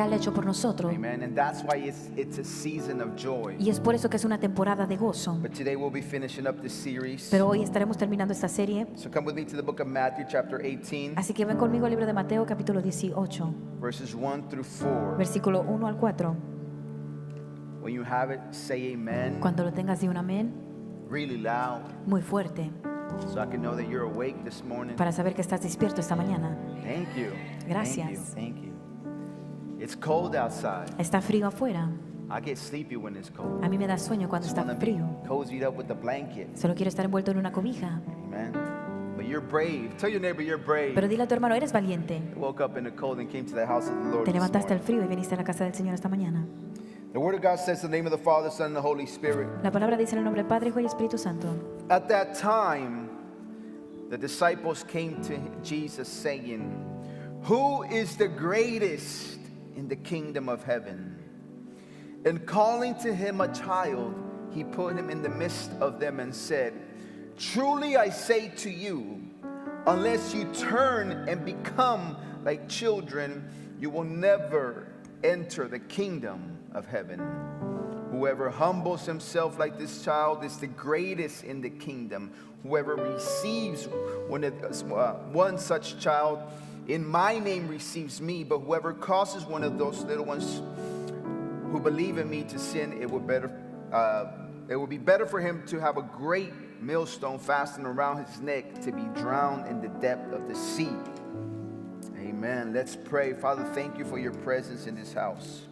Él ha hecho por nosotros. Amen. And that's why it's a season of joy. Y es por eso que es una temporada de gozo. But today we'll be finishing up this series. Pero hoy estaremos terminando esta serie. So come with me to the book of Matthew chapter 18, Así que ven conmigo al libro de Mateo capítulo 18, verses 1 through 4. versículo 1 al 4. When you have it, say amen Cuando lo tengas, di un amén really loud muy fuerte so I can know that you're awake this morning. para saber que estás despierto esta mañana. Thank you. Gracias. Thank you. It's cold outside. Está frío afuera. I get sleepy when it's cold. A mí me da sueño cuando Just está wanna be frío. cozied up with the blanket. Solo quiero estar envuelto en una cobija. Amen. But you're brave. Tell your neighbor you're brave. Pero dile a tu hermano, eres valiente. Woke up in the cold and came to the house of the Lord Te this levantaste al morning. frío y viniste a la casa del Señor esta mañana. The word of God says in the name of the Father, Son, and the Holy Spirit. La palabra dice en el nombre del Padre, Hijo y Espíritu Santo. At that time, the disciples came to Jesus saying, "Who is the greatest in the kingdom of heaven?" And calling to him a child, he put him in the midst of them and said, "Truly I say to you, unless you turn and become like children, you will never enter the kingdom of heaven. Whoever humbles himself like this child is the greatest in the kingdom. Whoever receives one such child in my name receives me, but whoever causes one of those little ones who believe in me to sin, it would be better for him to have a great millstone fastened around his neck to be drowned in the depth of the sea." Amen. Let's pray. Father, thank you for your presence in this house.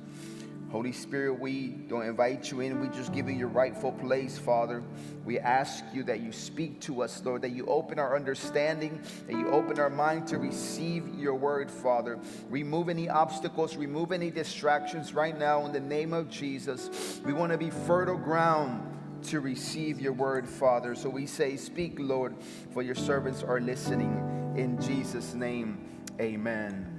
Holy Spirit, we don't invite you in. We just give you your rightful place, Father. We ask you that you speak to us, Lord, that you open our understanding, that you open our mind to receive your word, Father. Remove any obstacles, remove any distractions right now in the name of Jesus. We want to be fertile ground to receive your word, Father. So we say, speak, Lord, for your servants are listening. In Jesus' name, amen.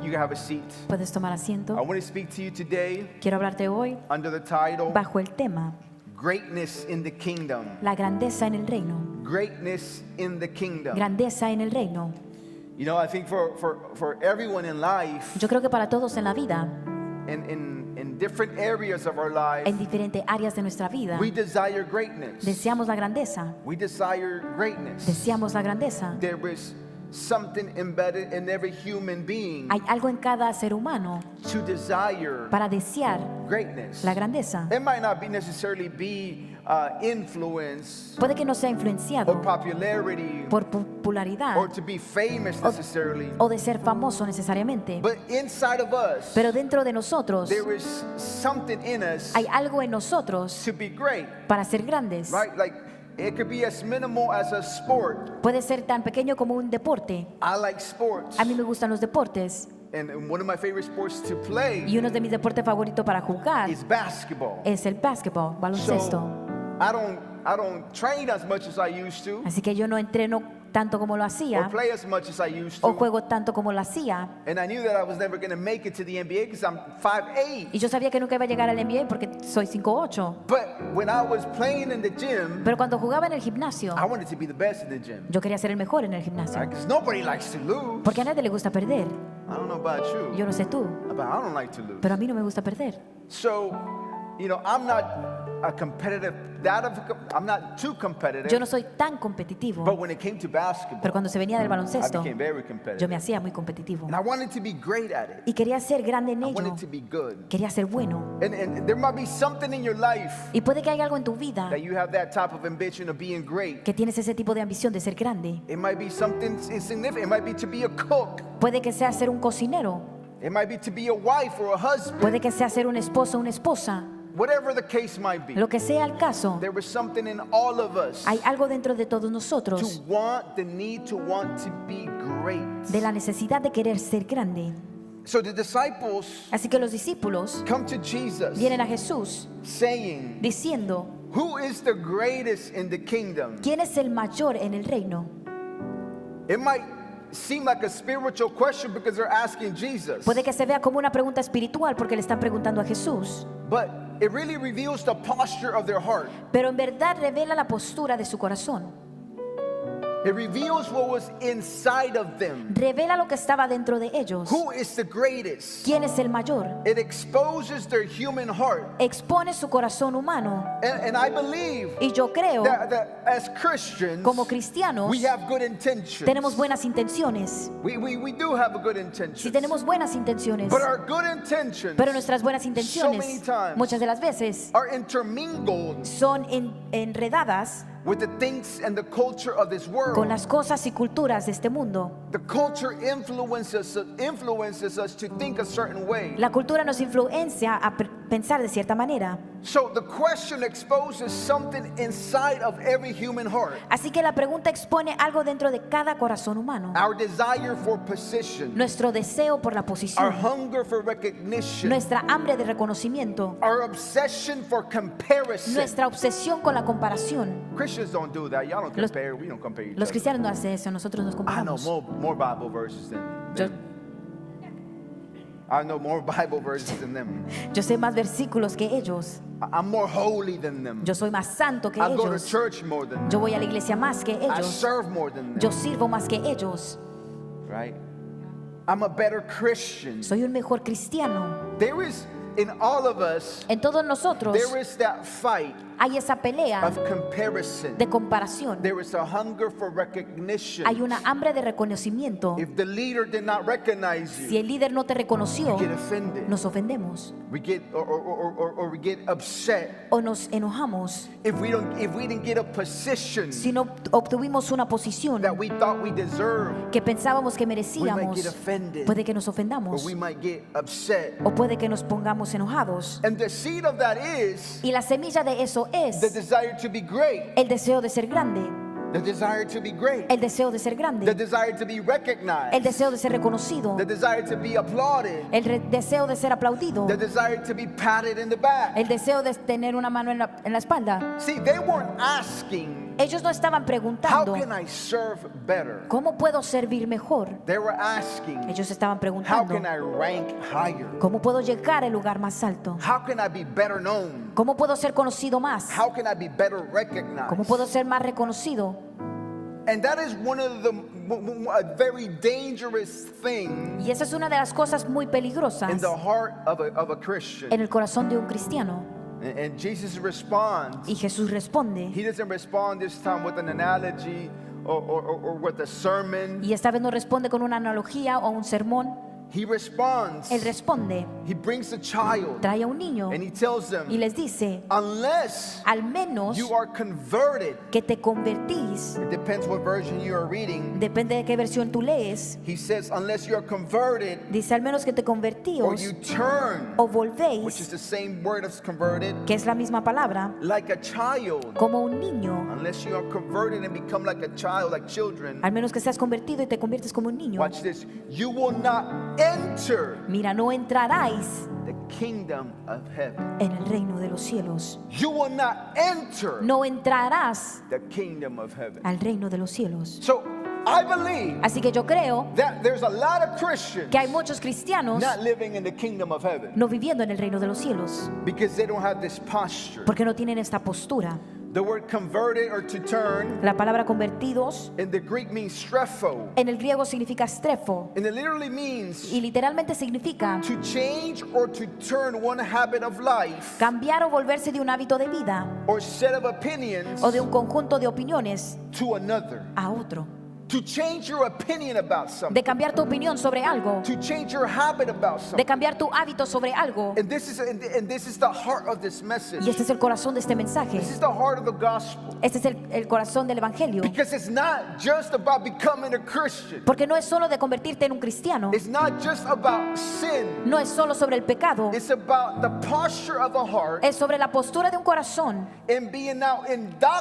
You can have a seat. Puedes tomar asiento. I want to speak to you today Quiero hablarte hoy under the title, bajo el tema Greatness in the Kingdom. La grandeza en el reino. Greatness in the Kingdom. Grandeza en el reino. You know, I think for everyone in life, Yo creo que para todos en la vida, in different areas of our life, en diferentes áreas de nuestra vida, we desire greatness. deseamos la grandeza. We desire greatness. Deseamos la grandeza. There is something embedded in every human being Hay algo en cada ser humano to desire para desear greatness. la grandeza. It might not be necessarily be influence Puede que no sea or influenciado popularity por popularidad or to be famous necessarily, o de ser famoso necesariamente. but inside of us Pero dentro de nosotros there is something in us hay algo en nosotros to be great, para ser grandes. right? Like it could be as minimal as a sport. Puede ser tan pequeño como un deporte. I like sports, A mí me gustan los deportes and one of my favorite sports to play y uno de mis deportes favoritos para jugar is basketball. es el basketball, baloncesto. So I don't train as much as I used to, Así que yo no entreno tanto como lo or hacía play as much as I used o to. juego tanto como lo hacía. And I knew that I was never going to make it to the NBA because I'm 5'8". Y yo sabía que nunca iba a llegar al NBA porque soy 5'8". But when I was playing in the gym, Pero cuando jugaba en el gimnasio, I wanted to be the best in the gym. yo quería ser el mejor en el gimnasio. Because nobody likes to lose. Porque a nadie le gusta perder. I don't know about you, Yo no sé tú, but I don't like to lose. pero a mí no me gusta perder. So, you know, I'm not too competitive. Yo no soy tan competitivo. But when it came to basketball, Pero cuando se venía del I baloncesto, became very yo competitive. me hacía muy competitivo. And I wanted to be great at it. Y quería ser grande en I ello. wanted to be good. Quería ser bueno. And there might be something in your life Y puede que haya algo en tu vida that you have that type of ambition of being great. que tienes ese tipo de ambición de ser grande. It might be something insignificant. It might be to be a cook. Puede que sea ser un cocinero. It might be to be a wife or a husband. Puede que sea ser un esposo o una esposa. Whatever the case might be. Lo que sea el caso, There was something in all of us hay algo dentro de todos to nosotros want, the need to want to be great. de la necesidad de querer ser grande. So the disciples Así que los discípulos come to Jesus vienen a Jesús saying, diciendo, "Who is the greatest in the kingdom?" ¿quién es el mayor en el reino? It might seem like a spiritual question because they're asking Jesus. Puede que se vea como una pregunta espiritual porque le están preguntando a Jesús, But it really reveals the posture of their heart. pero en verdad revela la postura de su corazón. It reveals what was inside of them. Revela lo que estaba dentro de ellos. Who is the greatest? ¿Quién es el mayor? It exposes their human heart. Expone su corazón humano. And I believe Y yo creo, that as Christians, como cristianos, we have good intentions. tenemos buenas intenciones. We do have a good Sí, intentions. tenemos buenas intenciones. But our good intentions Pero nuestras buenas so many intenciones, times muchas de las veces, are intermingled son enredadas with the things and the culture of this world. con las cosas y culturas de este mundo. The culture influences us to think a certain way. La cultura nos influencia a pensar de cierta manera. So the question exposes something inside of every human heart. Así que la pregunta expone algo dentro de cada corazón humano. Our desire for position, Nuestro deseo por la our posición, hunger for recognition, nuestra hambre de reconocimiento, our obsession for comparison. nuestra obsesión con la comparación. Christians don't do that. Y'all don't Los- compare. We don't compare each Los other. cristianos no hacen eso, nosotros nos I know comparamos. more Bible verses than Yo, I know more Bible verses than them. yo sé más versículos que ellos. I'm more holy than them. Yo soy más santo que I go to ellos. church more than them. Yo voy a la iglesia más que I ellos. serve more than Yo them. sirvo más que ellos. Right? I'm a better Christian. Soy un mejor cristiano. There is in all of us, En todos nosotros there is that fight hay esa pelea of comparison. de comparación. There is a hunger for recognition. Hay una hambre de reconocimiento. If the leader did not recognize Si you, el líder no te reconoció, we get offended. nos ofendemos We get or we get upset o nos enojamos if we didn't get a position si no obtuvimos una posición that we thought we deserved. que pensábamos que We might merecíamos. get offended, Puede que nos or ofendamos we might get upset. o puede que nos pongamos enojados. And the seed of that is Y la semilla de eso the es desire to be great, el deseo de ser grande, the desire to be great, el deseo de ser the grande, desire to be el recognized, deseo de ser reconocido, the desire to be applauded, deseo de ser aplaudido, the desire to be patted in the back. el deseo de tener una mano en la espalda. See, they weren't asking, Ellos no estaban how preguntando, can I serve better? ¿cómo puedo servir mejor? They were asking, Ellos estaban how preguntando, can I rank higher? ¿cómo puedo llegar al lugar más alto? How can I be better known? ¿Cómo puedo ser conocido más? How can I be better ¿Cómo recognized? puedo ser más reconocido? And that is one of a very dangerous thing Y esa es una de las cosas muy peligrosas in the heart of a Christian. en el corazón de un cristiano. And Jesus responds. Y Jesús responde, He doesn't respond this time with an analogy or with a sermon. y esta vez no responde con una analogía o un sermón. He responds. Él responde, He brings a child trae a un niño and he tells them, y les dice, unless al menos you are converted, que te convertís, it depends what version you are reading. depende de qué versión tú lees, He says, unless you are converted dice al menos que te or convertíos you turn, o which is volvéis, the same word as converted, que es la misma palabra, like a child. como un niño, Unless you are converted and become like a child, like children, al menos que seas convertido y te conviertes como un niño. watch this, you will not enter Mira, no entraráis the kingdom of heaven. en el reino de los cielos. You will not enter No entrarás the kingdom of heaven. al reino de los cielos. So I believe Así que yo creo that there's a lot of Christians que hay muchos cristianos not living in the kingdom of heaven no viviendo en el reino de los cielos because they don't have this posture. porque no tienen esta postura. The word converted or to turn La palabra convertidos in the Greek means strepho, en el griego significa strefo and it literally means y literalmente significa to change or to turn one habit of life cambiar o volverse de un hábito de vida or set of opinions o de un conjunto de opiniones to another. a otro. To change your opinion about something. De cambiar tu opinión sobre algo, To change your habit about de something. cambiar tu hábito sobre algo. And this is the heart of this message. Y este es el corazón de este mensaje. This is the heart of the gospel. Este es el corazón del evangelio. Because it's not just about becoming a Christian. Porque no es solo de convertirte en un cristiano, It's not just about sin. no es solo sobre el pecado, It's about the posture of a heart es sobre la postura de un corazón and being now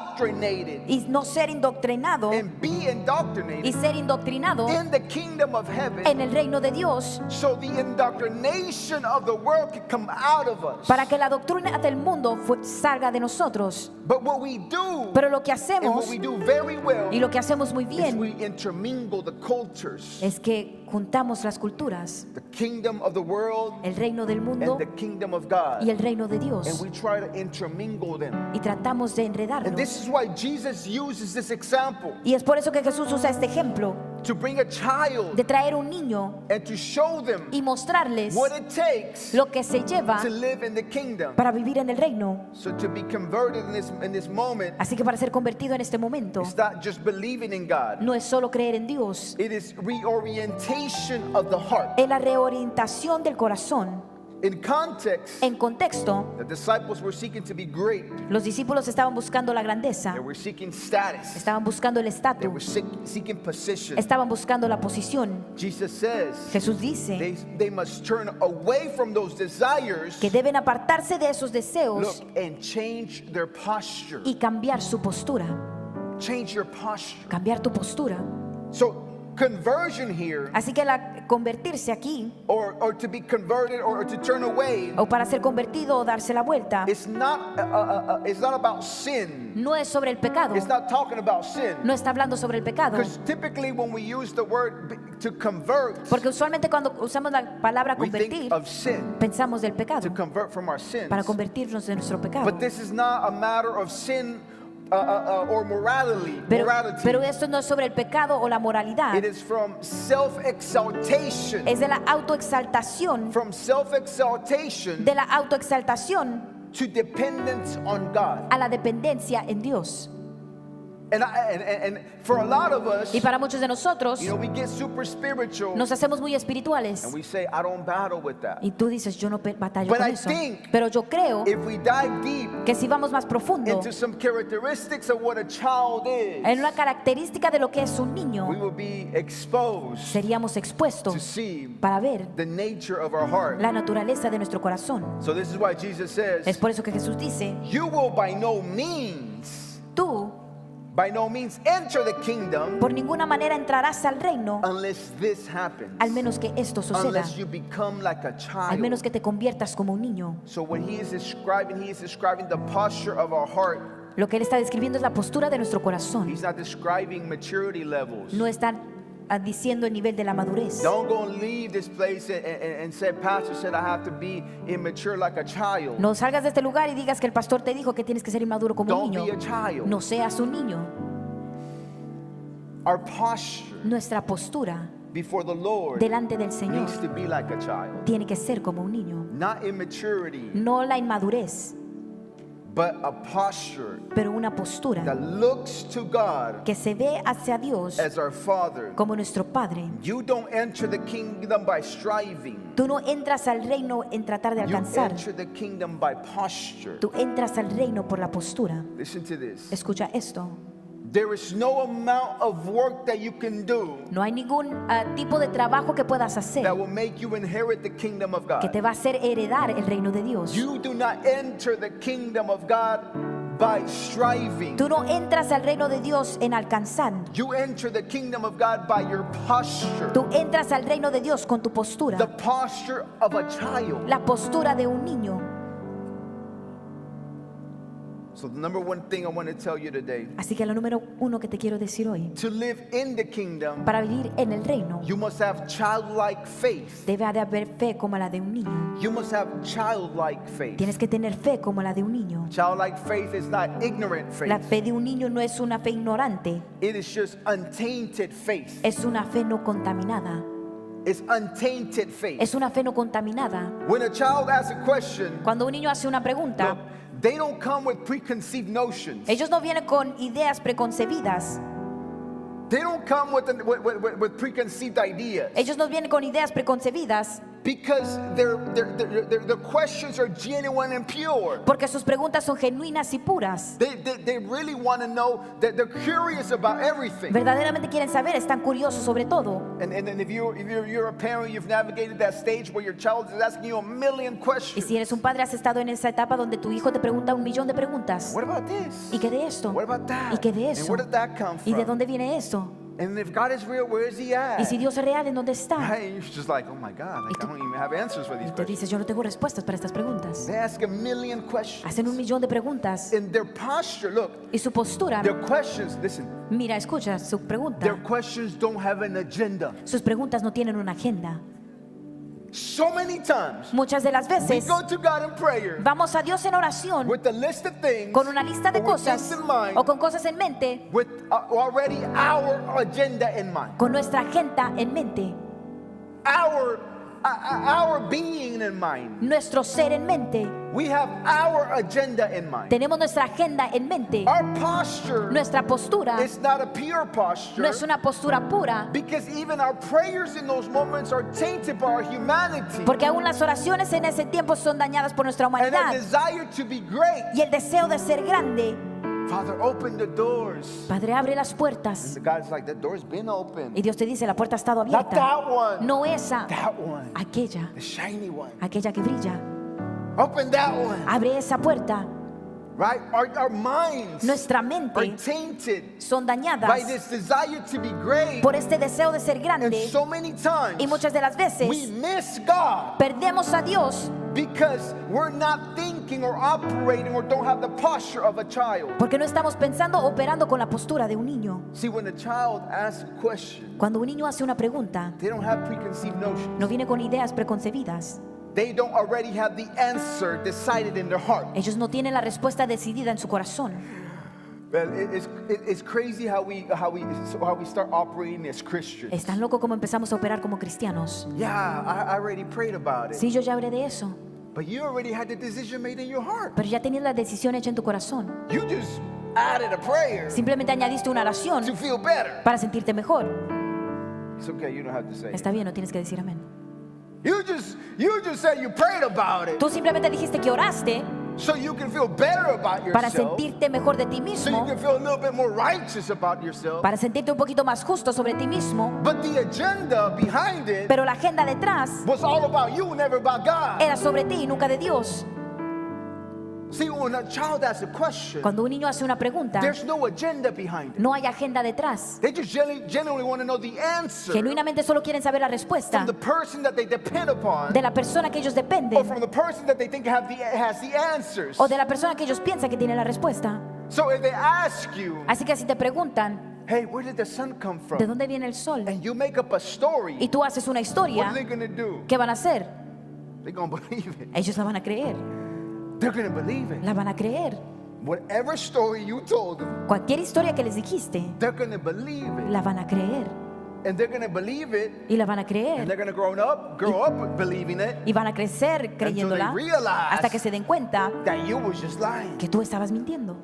indoctrinated y no ser indoctrinado and be y indoctrinated ser indoctrinado in the kingdom of heaven. en el reino de Dios So the indoctrination of the world can come out of us. para que la doctrina del mundo salga de nosotros. But what we do Pero lo que and what hacemos we do very well y lo que hacemos muy is bien we intermingle the cultures. es que juntamos las culturas, the kingdom of the world el reino del mundo and the kingdom of God, y el reino de and Dios, we try to intermingle them. y tratamos de And enredarlos. this is why Jesus uses this example Y es por eso que Jesús usa este ejemplo to bring a child de traer un niño and to show them y mostrarles what it takes lo que se lleva to live in the kingdom. para vivir en el reino. So to be converted in this moment, Así que para ser convertido en este momento, it's not just believing in God. no es solo creer en Dios, It is reorientation of the heart. es la reorientación del corazón. In context, En contexto, the disciples were seeking to be great. los discípulos estaban buscando la grandeza, They were seeking status. estaban buscando el They were estatus, seeking position. estaban buscando la posición. Jesus says Jesús dice they must turn away from those desires, que deben apartarse de esos deseos look, and change their posture. y cambiar su postura. Change your posture. Cambiar tu postura. So conversion here, Así que convertirse aquí, or to be converted or to turn away, o para ser convertido o darse la vuelta, it's not about sin. no es sobre el pecado. It's not talking about sin. No está hablando sobre el pecado. Because typically when we use the word to convert, Porque usualmente cuando usamos la palabra we think convertir, of sin, pensamos del pecado, to convert from our sins. para convertirnos de nuestro pecado. But this is not a matter of sin or morality. Pero esto no es sobre el pecado o la moralidad. It is from self-exaltation. Es de la autoexaltación, From self-exaltation de la autoexaltación to dependence on God. a la dependencia en Dios. And for a lot of us, Y para muchos de nosotros, we get super spiritual nos hacemos muy espirituales. and we say, I don't battle with that. Y tú dices, yo no batallo But con I eso. think Pero yo creo If we dive deep que si vamos más profundo into some characteristics of what a child en is, una característica de lo que es un we niño, will be exposed seríamos to expuestos see para ver the nature of our heart. la naturaleza de nuestro corazón. So this is why Jesus Es says, por eso que Jesús dice, you will by no means enter the kingdom por ninguna manera entrarás al reino unless this happens. al menos que esto suceda, Unless you become like a al menos child. que te conviertas como un niño. So when he is describing the posture of our heart. Lo que él está describiendo es la postura de nuestro corazón. He's not describing maturity levels. No está diciendo el nivel de la madurez. Don't go and leave this place and say, Pastor said I have to be immature like a child. No salgas de este lugar y digas que el pastor te dijo que tienes que ser inmaduro como un Don't be niño. a child. No seas un niño. Our posture Nuestra postura before the Lord delante del Señor needs to be like a child. tiene que ser como un niño. Not immaturity, No la inmadurez, but a posture pero una postura that looks to God que se ve hacia Dios as our Father. como nuestro Padre. You don't enter the kingdom by striving. Tú no entras al reino en tratar de You alcanzar. enter the kingdom by posture. Tú entras al reino por la postura. Listen to this. Escucha esto. There is no amount of work that you can do No hay ningún tipo de trabajo que puedas hacer that will make you inherit the kingdom of que God. te va a hacer heredar el reino de Dios. You do not enter the kingdom of God by striving. Tú no entras al reino de Dios en alcanzar. You enter the kingdom of God by your posture. Tú entras al reino de Dios con tu postura. The posture of a child. La postura de un niño. So the number one thing I want to tell you today, Así que lo número uno que te quiero decir hoy, to live in the kingdom, para vivir en el reino, you must have childlike faith. debe de haber fe como la de un niño. You must have childlike faith. Tienes que tener fe como la de un niño. Childlike faith is not ignorant La faith. fe de un niño no es una fe ignorante, It is just untainted faith. es una fe no contaminada. It's untainted faith. Es una fe no contaminada. When a child asks a question, Cuando un niño hace una pregunta, look, they don't come with preconceived notions. ellos no vienen con ideas preconcebidas. They don't come with preconceived ideas. Ellos no vienen con ideas preconcebidas Because their questions are genuine and pure. porque sus preguntas son genuinas y puras. They really want to know, that they're curious about everything. Verdaderamente quieren saber, están curiosos sobre todo. And if you're a parent, you've navigated that stage where your child is asking you a million Y questions. si eres un padre, has estado en esa etapa donde tu hijo te pregunta 1.000.000 de preguntas. What about this? ¿Y qué de esto? What about that? ¿Y qué de And eso? where did that come ¿Y de from? dónde viene esto? And if God is real, where is He at? Y si Dios es real, ¿en dónde está? Right? And you're just like, oh my God, like, I don't even have answers for these Y te questions. dices, yo no tengo respuestas para estas preguntas. They ask a million questions. Hacen 1,000,000 de preguntas. In their posture, look, Y su postura, their questions, listen, mira, escucha, su their pregunta. questions don't have an agenda. Sus preguntas no tienen una agenda. So many times, Muchas de las we veces go to God in prayer vamos a Dios en oración with a list of things, con una lista de or with cosas things in mind, o con cosas en mente, with already our agenda in mind, con nuestra agenda en mente, our being in mind. nuestro ser en mente. We have our agenda in mind. Tenemos nuestra agenda en mente. Our posture Nuestra postura is not a pure posture, no es una postura pura, because even our prayers in those moments are tainted by our humanity porque aún las oraciones en ese tiempo son dañadas por nuestra and a humanidad desire to be great. y el deseo de ser grande. Father, open the doors. Padre, abre las And puertas. the God's like, that door's been open. Y Dios te dice, la puerta ha estado Not abierta. that one. No esa, That one. aquella, The shiny one. aquella que brilla. Open that one. Abre esa puerta. Right? Our minds Nuestra are mente tainted son by dañadas this desire to be great. por este deseo de ser And grande so many times y muchas de las we veces miss God perdemos a Dios because we're not thinking or operating or don't have the posture of a child. porque no estamos pensando, operando con la postura de un niño. See, when a child asks a question, Cuando un niño hace una pregunta, they don't have preconceived notions. no viene con ideas preconcebidas. They don't already have the answer decided in their heart. Ellos no tienen la respuesta decidida en su corazón. But it's crazy how we start operating as Christians. Es tan loco como empezamos a operar como cristianos. Yeah, I already prayed about it. Sí, yo ya hablé de eso, But you already had the decision made in your heart. pero ya tenías la decisión hecha en tu corazón. You just added a prayer Simplemente añadiste una oración to feel better. para sentirte mejor. It's okay, you don't have to say it. Está bien, no tienes que decir amén. You just said you prayed about it Tú simplemente dijiste que oraste so you can feel better about para yourself. sentirte mejor de ti So you mismo, can feel a little bit more righteous about yourself. para sentirte un poquito más justo sobre ti mismo, But the agenda behind it pero la agenda detrás was all about you, never about God. era sobre ti y nunca de Dios. See, when a child asks a question, Cuando un niño hace una pregunta, there's no agenda behind it. no hay agenda detrás. They just genuinely want to know the answer Genuinamente solo quieren saber la respuesta from the person that they depend upon, de la persona que ellos or dependen from the person that they think has the answers. o de la persona que ellos piensan que tiene la respuesta. So if they ask you, Así que si te preguntan, hey, where did the sun come ¿de from? dónde viene el sol? And you make up a story, Y tú haces una what historia, are they going to do? ¿qué van a hacer? They're going to believe it. Ellos la van a creer, They're going to believe it. la van a creer. Whatever story you told them, Cualquier historia que les dijiste, they're going to believe it. la van a creer. And they're going to believe it, Y la van a and creer. they're going to grow up believing it, Y van a crecer creyéndola realize hasta que se den cuenta that you was just lying. que tú estabas mintiendo.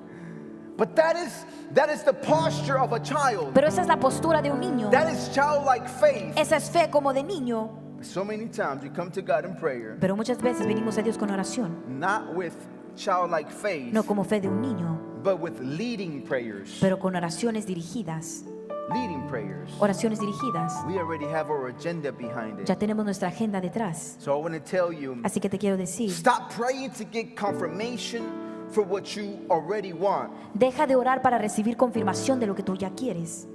But that is the posture of a child. Pero esa es la postura de un niño. That is childlike faith. Esa es fe como de niño. So many times we come to God in prayer, Pero muchas veces venimos a Dios con oración, not with childlike faith, no como fe de un niño, but with leading prayers. pero con oraciones dirigidas. Leading prayers. Oraciones dirigidas. We already have our agenda behind it. Ya tenemos nuestra agenda detrás. So I want to tell you, Así que te quiero decir, stop praying to get confirmation for what you already want. deja de orar para recibir confirmación de lo que tú ya quieres.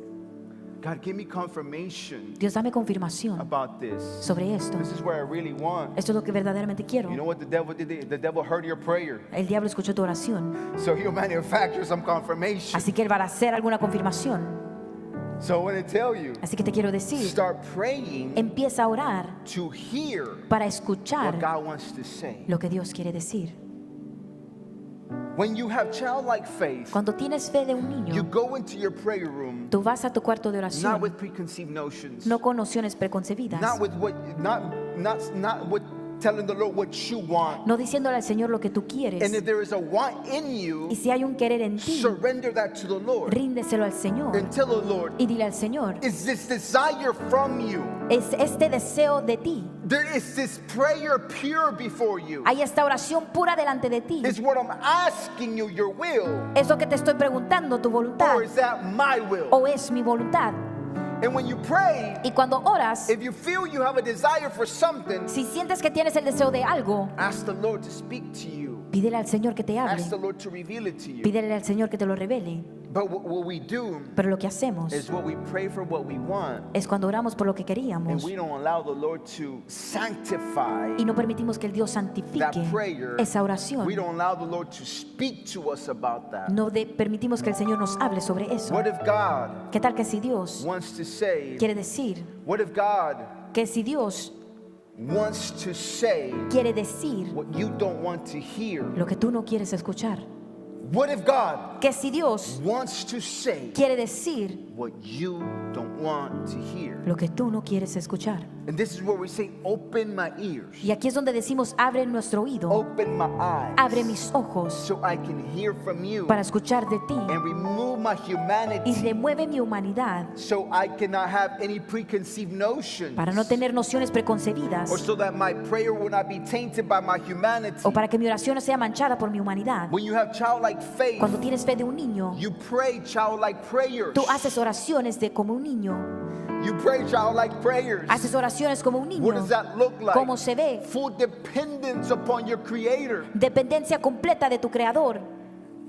God, give me confirmation Dios, dame confirmación about this. sobre esto. This is what I really want. Esto es lo que verdaderamente quiero. You know what the devil did? The devil heard your prayer. El diablo escuchó tu oración, So he'll manufacture some confirmation. así que él va a hacer alguna confirmación. So I want to tell you, Así que te quiero decir, start praying empieza a orar to hear para what escuchar God wants to say. lo que Dios quiere decir. When you have childlike faith, Cuando tienes fe de un you niño, go into your prayer room tú vas a tu cuarto de not oración, with preconceived notions, no con nociones preconcebidas, not with telling the Lord what you want. no diciéndole al Señor lo que tú And quieres. if there is a want in you, Y si hay un querer en ti, surrender that to the Lord ríndeselo al Señor and tell the Lord, y dile al Señor, is this desire from you? es este deseo de ti, There is this prayer pure before you. hay esta oración pura delante de ti. Is what I'm asking you your will, Es lo que te estoy preguntando, tu voluntad, or is that my will? o es mi voluntad. And when you pray, Y cuando oras, if you feel you have a desire for something, si sientes que tienes el deseo de algo, ask the Lord to speak to you. pídele al Señor que te hable, Ask the Lord to reveal it to you. pídele al Señor que te lo revele. But what we do Pero lo que hacemos is what we pray for what we want, es cuando oramos por lo que and queríamos we don't allow the Lord to sanctify y no permitimos que el Dios that santifique prayer. esa oración. We don't allow the Lord to speak to us about that. No permitimos que el Señor nos hable sobre eso. What if God ¿Qué tal que si Dios wants to say, quiere decir, what if God que si Dios wants to say quiere decir what you don't want to hear? lo que tú no quieres escuchar? What if God Que si Dios wants to say quiere decir what you don't want to hear? lo que tú no quieres escuchar. And this is where we say, open my ears, Y aquí es donde decimos, abre nuestro oído, open my eyes, abre mis ojos so I can hear from you para escuchar de ti and remove my y humanity, remueve mi humanidad so I cannot have any preconceived notions, para no tener nociones preconcebidas or so that my prayer will not be tainted by my humanity. o para que mi oración no sea manchada por mi humanidad. When you have childlike faith, Cuando tienes fe de un niño, you pray childlike prayers. tú haces oraciones de como un niño, You pray childlike prayers. haces oraciones como un What niño. does that look like? ¿Cómo se ve? Full dependence upon your Creator. Dependencia completa de tu Creador.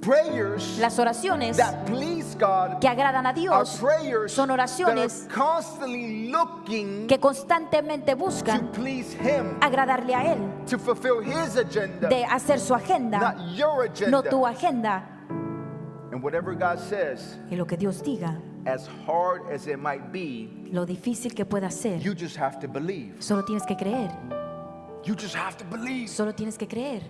Prayers Las oraciones that please God que agradan a are Dios prayers son that oraciones are constantly looking que constantemente to buscan please Him, agradarle a Él, to fulfill His agenda, de hacer su agenda, not your no tu agenda. agenda. And whatever God says, Y lo que Dios diga, as hard as it might be, lo difícil que pueda ser, you just have to believe. solo tienes que creer, You just have to believe. solo tienes que creer.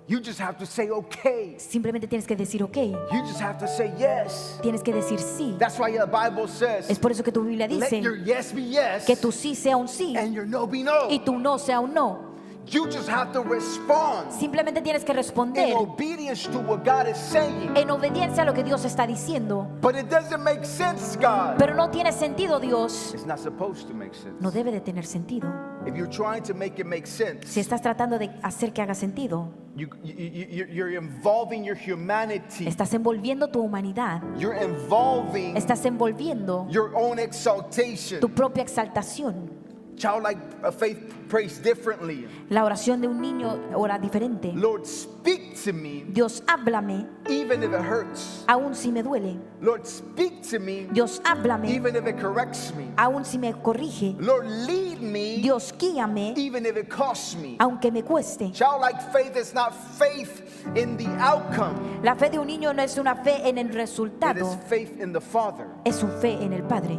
You just have to say okay. Simplemente tienes que decir ok, You just have to say yes. tienes que decir sí. That's why the Bible Es says, por eso que tu Biblia let your dice yes be yes que tu sí sea un sí and your no be no. y tu no sea un no. You just have to respond Simplemente tienes que in responder obedience to what God is saying. en obediencia a lo que Dios está diciendo. But it doesn't make sense, God. Pero no tiene sentido, Dios. It's not supposed to make sense. No debe de tener sentido. If you're trying to make it make Si sense, estás tratando de hacer que haga sentido, you're involving your humanity. estás envolviendo tu humanidad, You're involving estás envolviendo your own exaltation. tu propia exaltación. Childlike faith prays differently. La oración de un niño ora diferente. Lord, speak to me Dios, háblame, even if it hurts. aun si me duele. Lord, speak to me Dios, háblame, even if it corrects me. aun si me corrige. Lord, lead me Dios, guíame, even if it costs me. aunque me cueste. Childlike faith is not faith in the outcome. La fe de un niño no es una fe en el It resultado, is faith in the Father. es una fe en el Padre.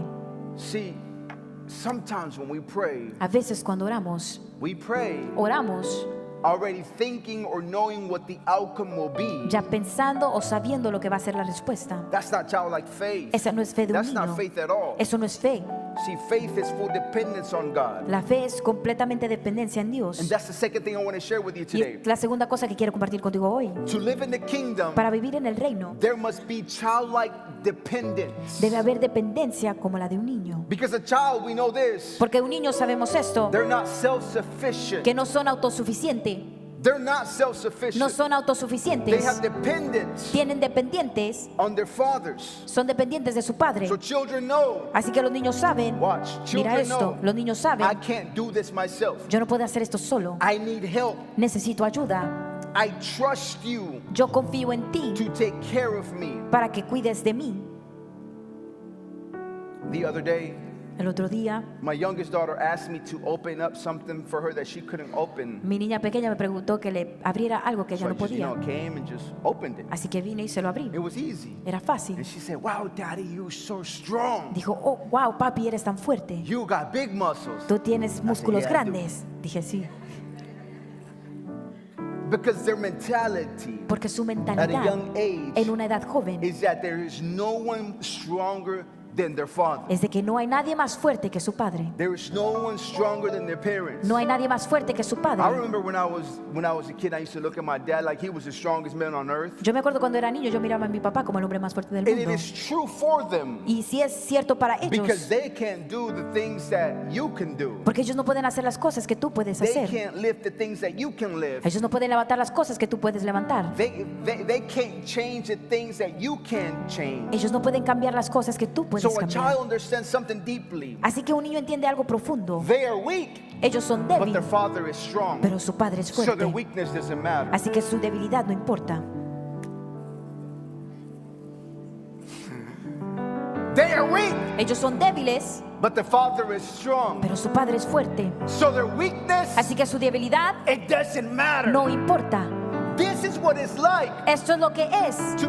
See, sometimes when we pray, A veces cuando oramos already thinking or knowing what the outcome will be. ya pensando o sabiendo lo que va a ser la respuesta. That's not childlike faith. Esa no es fe de un That's not niño. faith at all. Eso no es fe. See, faith is full dependence on God. La fe es completamente dependencia en Dios. And that's the second thing I want to share with you Y today. es la segunda cosa que quiero compartir contigo hoy. To live in the kingdom, Para vivir en el reino there must be childlike dependence. debe haber dependencia como la de un niño. Because a child, we know this, Porque un niño sabemos esto, they're not self-sufficient. que no son autosuficientes. They're not No self-sufficient. son They autosuficientes. have dependence Tienen dependientes. on their fathers. Son dependientes de su padre. So children know, Así que los niños saben. watch, Mira children esto. know, Los niños I saben. can't do this myself. Yo no puedo hacer esto solo. I need help. Necesito ayuda. I trust you Yo confío en ti to take care of me. para que cuides de mí. The other day, El otro día, my youngest daughter asked me to open up something for her that she couldn't open. mi niña pequeña me preguntó que le abriera algo que So ella I no just, podía. came and just opened it. Así que vine y se lo abrí. It was easy. Era fácil. And she said, wow, Daddy, you're so strong. Dijo, oh, wow, papi, eres tan fuerte. You got big muscles. Tú tienes músculos "Yeah, I do." grandes. Dije, sí. Because their mentality Porque su at a mentalidad young age en una edad joven is that there is no one stronger than their father. es de que no hay nadie más fuerte que su padre. There is no one stronger than their parents. No hay nadie más fuerte que su I padre. remember when I was a kid, I used to look at my dad like he was the strongest man on earth. Yo me acuerdo cuando era niño, yo miraba a mi papá como el hombre más fuerte del And it mundo. is true for them Y sí es cierto para because ellos, they can't do the things that you can do. porque ellos no pueden hacer las cosas que tú puedes They hacer. can't lift the things that you can lift. Ellos no pueden levantar las cosas que tú puedes levantar. They can't change the things that you can't change. Ellos no pueden cambiar las cosas que tú puedes So a cambiar. child understands something deeply. Así que un niño entiende algo profundo. They are weak, Ellos son but their débiles, father is strong. pero su padre es So their fuerte. weakness doesn't matter. Así que su debilidad no importa. They are weak, Ellos son débiles, but the Father is strong. pero su Padre es fuerte. So their weakness, Así que su debilidad it doesn't matter. no importa. This is what it's like Esto es lo que es to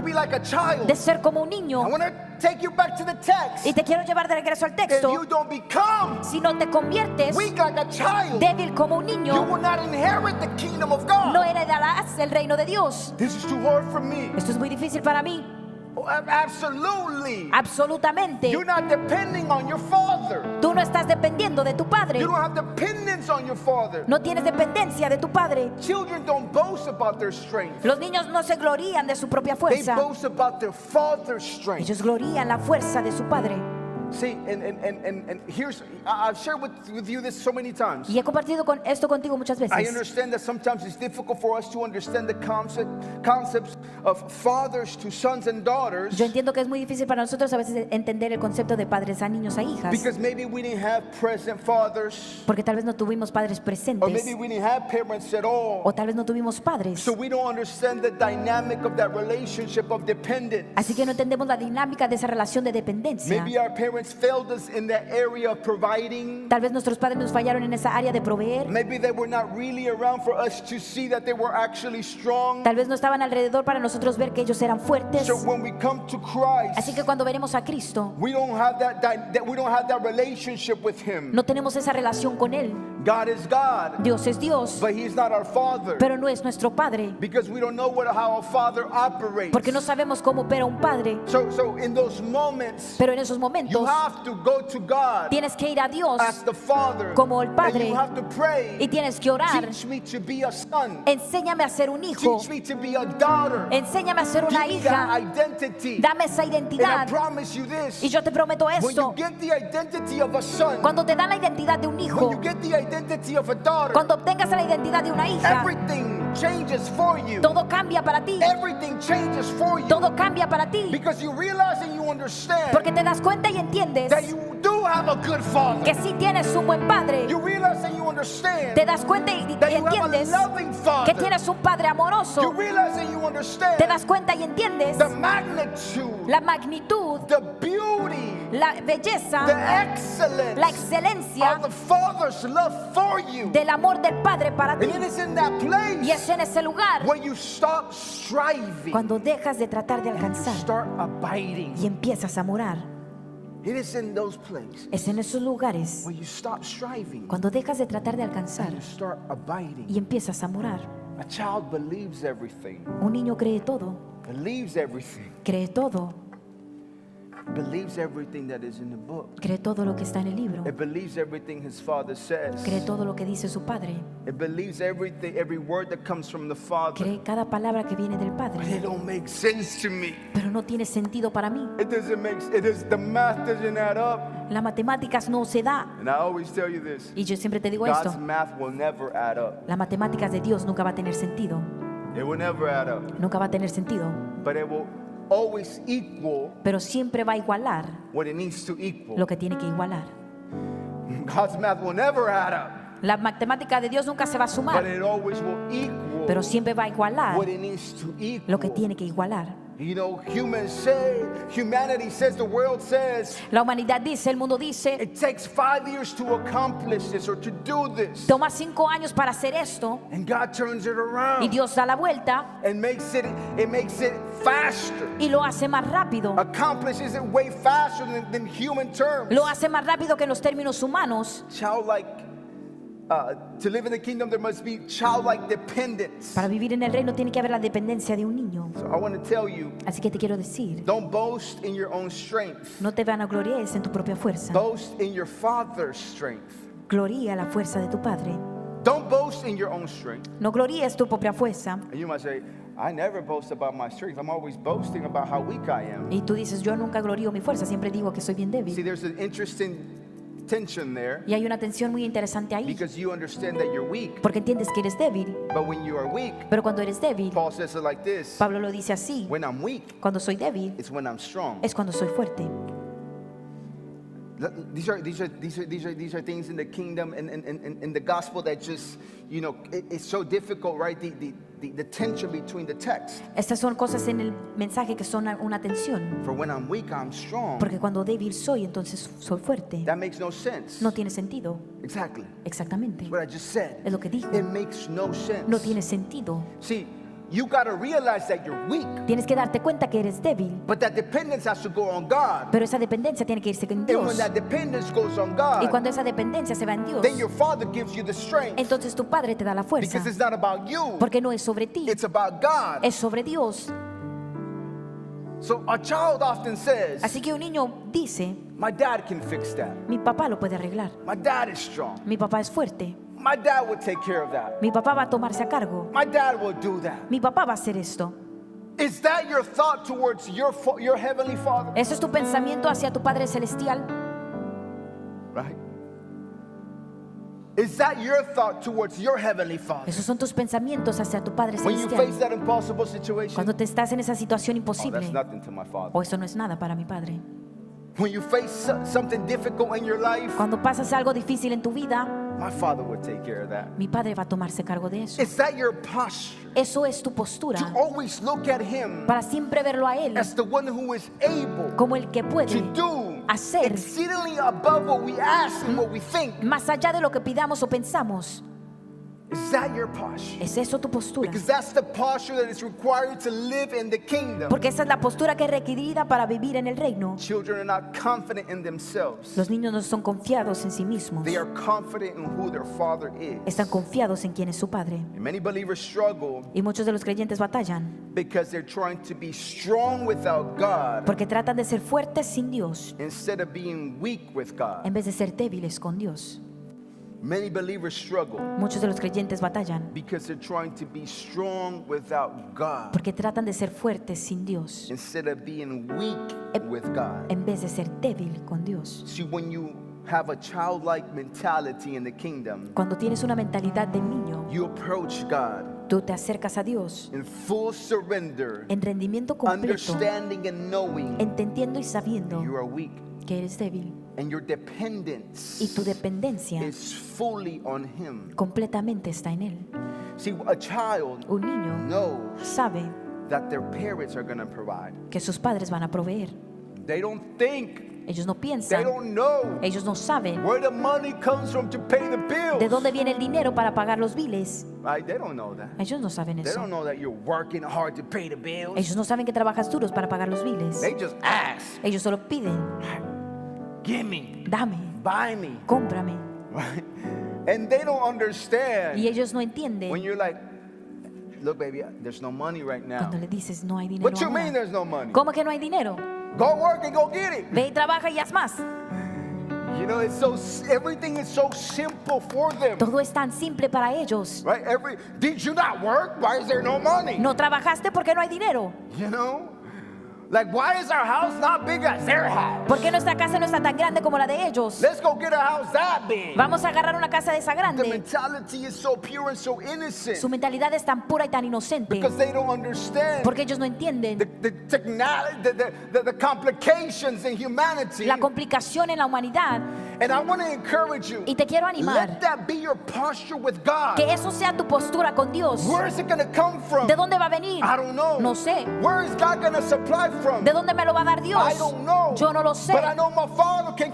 be like a child. de ser como un niño. I want to take you back to the text. Y te quiero llevar de regreso al If texto. you don't become Si no te conviertes weak like a child, débil como un you niño, will not inherit the kingdom of God. no heredarás el reino de Dios. This is too hard for me. Esto es muy difícil para mí. Oh, absolutely. Absolutamente. You're not depending on your father. Tú no estás dependiendo de tu padre. You don't have dependence on your father. No tienes dependencia de tu padre. Children don't boast about their strength. Los niños no se glorían de su propia They fuerza. boast about their father's strength. Ellos glorían la fuerza de su padre. See, and here's, I've shared with you this so many times. Y he compartido con esto contigo muchas I veces. understand that sometimes it's difficult for us to understand the concepts of fathers to sons and daughters, Yo entiendo que es muy difícil para nosotros a veces entender el concepto de padres a niños a hijas. because maybe we didn't have present fathers, Porque tal vez no tuvimos padres or presentes. maybe we didn't have parents at all. O tal vez no tuvimos padres. So we don't understand the dynamic of that relationship of dependence. Así que no entendemos la dinámica de esa relación de dependencia. Maybe our parents failed us in that area of providing. Tal vez nuestros padres nos fallaron en esa área de proveer. Maybe they were not really around for us to see that they were actually strong. Tal vez no estaban alrededor para nosotros ver que ellos eran fuertes. So when we come to Así Christ, que cuando veremos a Cristo, we don't have that relationship with Him. no tenemos esa relación con Él. God is God, Dios es Dios, but He's not our Father, pero no es nuestro Padre. because we don't know how a Father operates. Porque no sabemos cómo opera un Padre. So in those moments, Pero en esos you momentos have to go to God tienes que ir a Dios as the Father, como el and Padre, you have to pray. y tienes que orar. Teach me to be a son. Enséñame a ser un hijo. Teach me to be a daughter. Enséñame a ser una Give me that hija. identity. Dame esa And I identidad. promise you this. Y yo te prometo When you esto. get the identity of a son, Cuando te dan la identidad de un when hijo, you get the identity of a daughter, cuando obtengas la identidad de una hija, everything changes for you. todo cambia para ti. Everything changes for you. Todo cambia para ti. Because you realize and you understand Porque te das cuenta y entiendes that you do have a good father. que si tienes un buen padre. You realize and you understand Te das cuenta y that you have a entiendes loving que father. tienes un padre You amoroso. realize and you understand Te das cuenta y entiendes the magnitude, la magnitud, the beauty, la the belleza, excellence la excelencia of the Father's love for you. del amor del Padre para ti. And it is in that Y es place en ese lugar when you stop striving, cuando dejas de tratar de and you alcanzar start abiding. y empiezas a morar. It is in those places Es en esos lugares where you stop striving cuando dejas de tratar de and alcanzar you start abiding. y empiezas a morar. A child believes everything, Un niño cree todo, believes everything, cree todo, believes everything that is in the book. cree todo lo que está en el libro, It believes everything his father says. cree todo lo que dice su padre, It believes everything, every word that comes from the Father. cree cada palabra que viene del But Padre, it don't make sense to me. pero no tiene sentido para mí. The math doesn't add up. Las matemáticas no se da. And I always tell you this. Y yo siempre te digo esto, God's math will never add up. las matemáticas de Dios nunca va a tener sentido, It will never add up. nunca va a tener sentido, But it will always equal pero siempre va a igualar what it needs to equal. lo que tiene que igualar. God's math will never add up. La matemática de Dios nunca se va a But sumar, it always will equal pero siempre va a igualar what it needs to lo que equal. tiene que igualar. You know, humanity says, the world says, La humanidad dice, el mundo dice, it takes 5 years to accomplish this or to do this. toma 5 años para hacer esto, And God turns it y around Dios da la vuelta and makes it faster. y lo hace más rápido. Accomplishes it way faster than human terms. Lo hace más rápido que en los términos humanos. Childlike, to live in the kingdom, there must be childlike dependence. Para vivir en el reino tiene que haber la dependencia de un niño. So I want to tell you, Así que te quiero decir, don't boast in your own strength. no te vanaglories en tu propia fuerza. Boast in your Father's strength. Gloría la fuerza de tu Padre. Don't boast in your own strength. No gloríes tu propia fuerza. And you might say, I never boast about my strength. I'm always boasting about how weak I am. Y tú dices, yo nunca glorío mi fuerza, siempre digo que soy bien See, débil. there's an interesting tension there Y hay una tensión muy interesante ahí, because you understand that you're weak. porque entiendes que eres débil. But when you are weak, Pero cuando eres débil, Paul says it like this. Pablo lo dice así, When I'm weak, cuando soy débil it's when I'm strong. es cuando soy fuerte. These are things in the kingdom and in the gospel that just, it's so difficult, right? The tension between the text. Estas son cosas en el mensaje que son una tensión. For when I'm weak, I'm strong. Porque cuando débil soy, entonces soy fuerte. That makes no sense. No tiene sentido. Exactly. Exactamente. That's what I just said. Es lo que dijo. It makes no sense. No tiene sentido. See, you got to realize that you're weak. Tienes que darte cuenta que eres débil. But that dependence has to go on God. Pero esa dependencia tiene que irse en And when Dios. that dependence goes on Y God, cuando esa dependencia se va en Dios, then your Father gives you the strength. entonces tu Padre te da la fuerza. Because it's not about you. Porque no es sobre ti, It's about God. es sobre Dios. So a child often says, Así que un niño dice, my dad can fix that. mi papá lo puede arreglar. My dad is strong. Mi papá es fuerte. My dad will take care of that. Mi papá va a tomarse a cargo. My dad will do that. Mi papá va a hacer esto. Is that your thought towards your heavenly Father? ¿Eso es tu pensamiento hacia tu Padre Celestial? Right? Is that your thought towards your heavenly Father? Esos son tus pensamientos hacia tu Padre When you face Celestial. that impossible situation, Cuando te estás en esa situación oh, that's imposible, nothing to my Father. o eso no es nada para mi Padre. When you face something difficult in your life, Cuando pasas algo difícil en tu vida, my Father will take care of that. mi Padre va a tomarse cargo de eso. Is that your posture? Eso es tu postura, To always look at Him para siempre verlo a Él as the one who is able como el que to puede do hacer exceedingly above what we ask and what we think. más allá de lo que pidamos o pensamos. Is that your posture? ¿Es eso tu postura? Because that's the posture that is required to live in the kingdom. Porque esa es la postura que es requerida para vivir en el reino. Children are not confident in themselves. Los niños no son confiados en sí mismos. They are confident in who their father is. Están confiados en quién es su Padre. And many believers struggle Y muchos de los creyentes batallan because they're trying to be strong without God porque tratan de ser fuertes sin Dios instead of being weak with God. en vez de ser débiles con Dios. Many believers struggle Muchos de los creyentes batallan because they're trying to be strong without God porque tratan de ser fuertes sin Dios instead of being weak with God. en vez de ser débil con Dios. See, when you have a childlike mentality in the kingdom, Cuando tienes una mentalidad de niño, you approach God tú te acercas a Dios in full surrender, en rendimiento completo, understanding and knowing entendiendo y sabiendo you are weak, que eres débil and your dependence y tu dependencia is fully on Him. completamente está en Él. See, a child Un niño knows sabe that their parents are going to provide. que sus padres van a proveer. They don't think, Ellos no they piensan, don't know ellos no saben where the money comes from to pay the bills. de dónde viene el dinero para pagar los biles. Right? They don't know that. Ellos no saben They eso. don't know that you're working hard to pay the bills. Ellos no saben que trabajas duros para pagar los biles. They just ask, Ellos solo piden, give me, dame, buy me. cómprame. Right? And they don't understand Y ellos no when entienden you're like, look, baby, there's no money right now. cuando le dices no hay dinero What you mean ahora. there's no money? ¿Cómo que no hay dinero? Go work and go get it. Ve y trabaja y haz más. You know, everything is so simple for them. Todo es tan simple para ellos. Right? Did you not work? Why is there no money? No trabajaste porque no hay dinero. You know? Like, why is our house not big as their house? ¿Por qué nuestra casa no está tan grande como la de ellos? Let's go get a house that big. Vamos a agarrar una casa de esa The grande. mentality is so pure and so innocent Su mentalidad es tan pura y tan inocente because they don't understand porque ellos no entienden the complications in humanity. la complicación en la humanidad. And I want to encourage you. Y te quiero animar Let that be your posture with God. que eso sea tu postura con Dios. Where is it going to come from? ¿De dónde va a venir? I don't know. No sé. Where is God going to supply from? ¿De dónde me lo va a dar Dios? I don't know. Yo no lo sé. But I know my Father can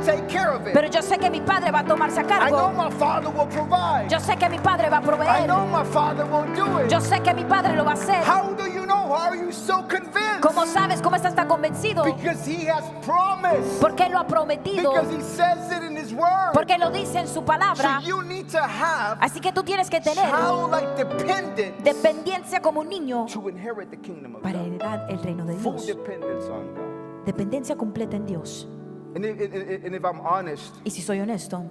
take care of it. Pero yo sé que mi Padre va a tomarse a I know cargo. my Father will provide. Yo sé que mi Padre va a I proveer. know my Father will do it. Yo sé que mi Padre lo va a hacer. How do you know? How are you so convinced? ¿Cómo sabes? ¿Cómo estás tan convencido? Because He has promised. Porque Él lo ha prometido. Because He says it in His Word. Porque lo dice en su So palabra. you need to have Así que tú tienes que tener childlike dependence dependencia como un niño to inherit the kingdom of para God. heredar el reino de Full Dios. dependence on God. Dependencia completa en Dios. And if I'm honest, Y si soy honesto,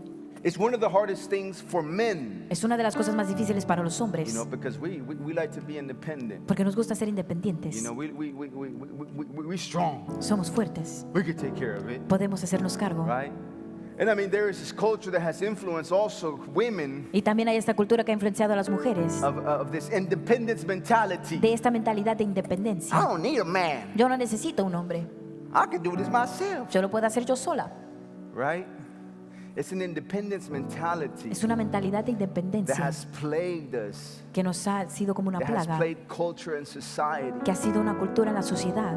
it's one of the hardest things for men, es una de las cosas más difíciles para los you hombres. know, because we like to be independent. Porque nos gusta ser You independientes. know, we're strong. Somos fuertes. We can take care of it, Podemos hacernos cargo. right? And I mean, there is this culture that has influenced also women Y también hay esta cultura que ha influenciado a las mujeres of this independence mentality. de esta mentalidad de I independencia. don't need a man. Yo no necesito un hombre. I can do this myself. Yo lo puedo hacer yo sola. right? It's an independence mentality Es una mentalidad de that independencia has plagued us, que nos ha sido como una that has plaga, plagued culture and society, que ha sido una cultura en la sociedad,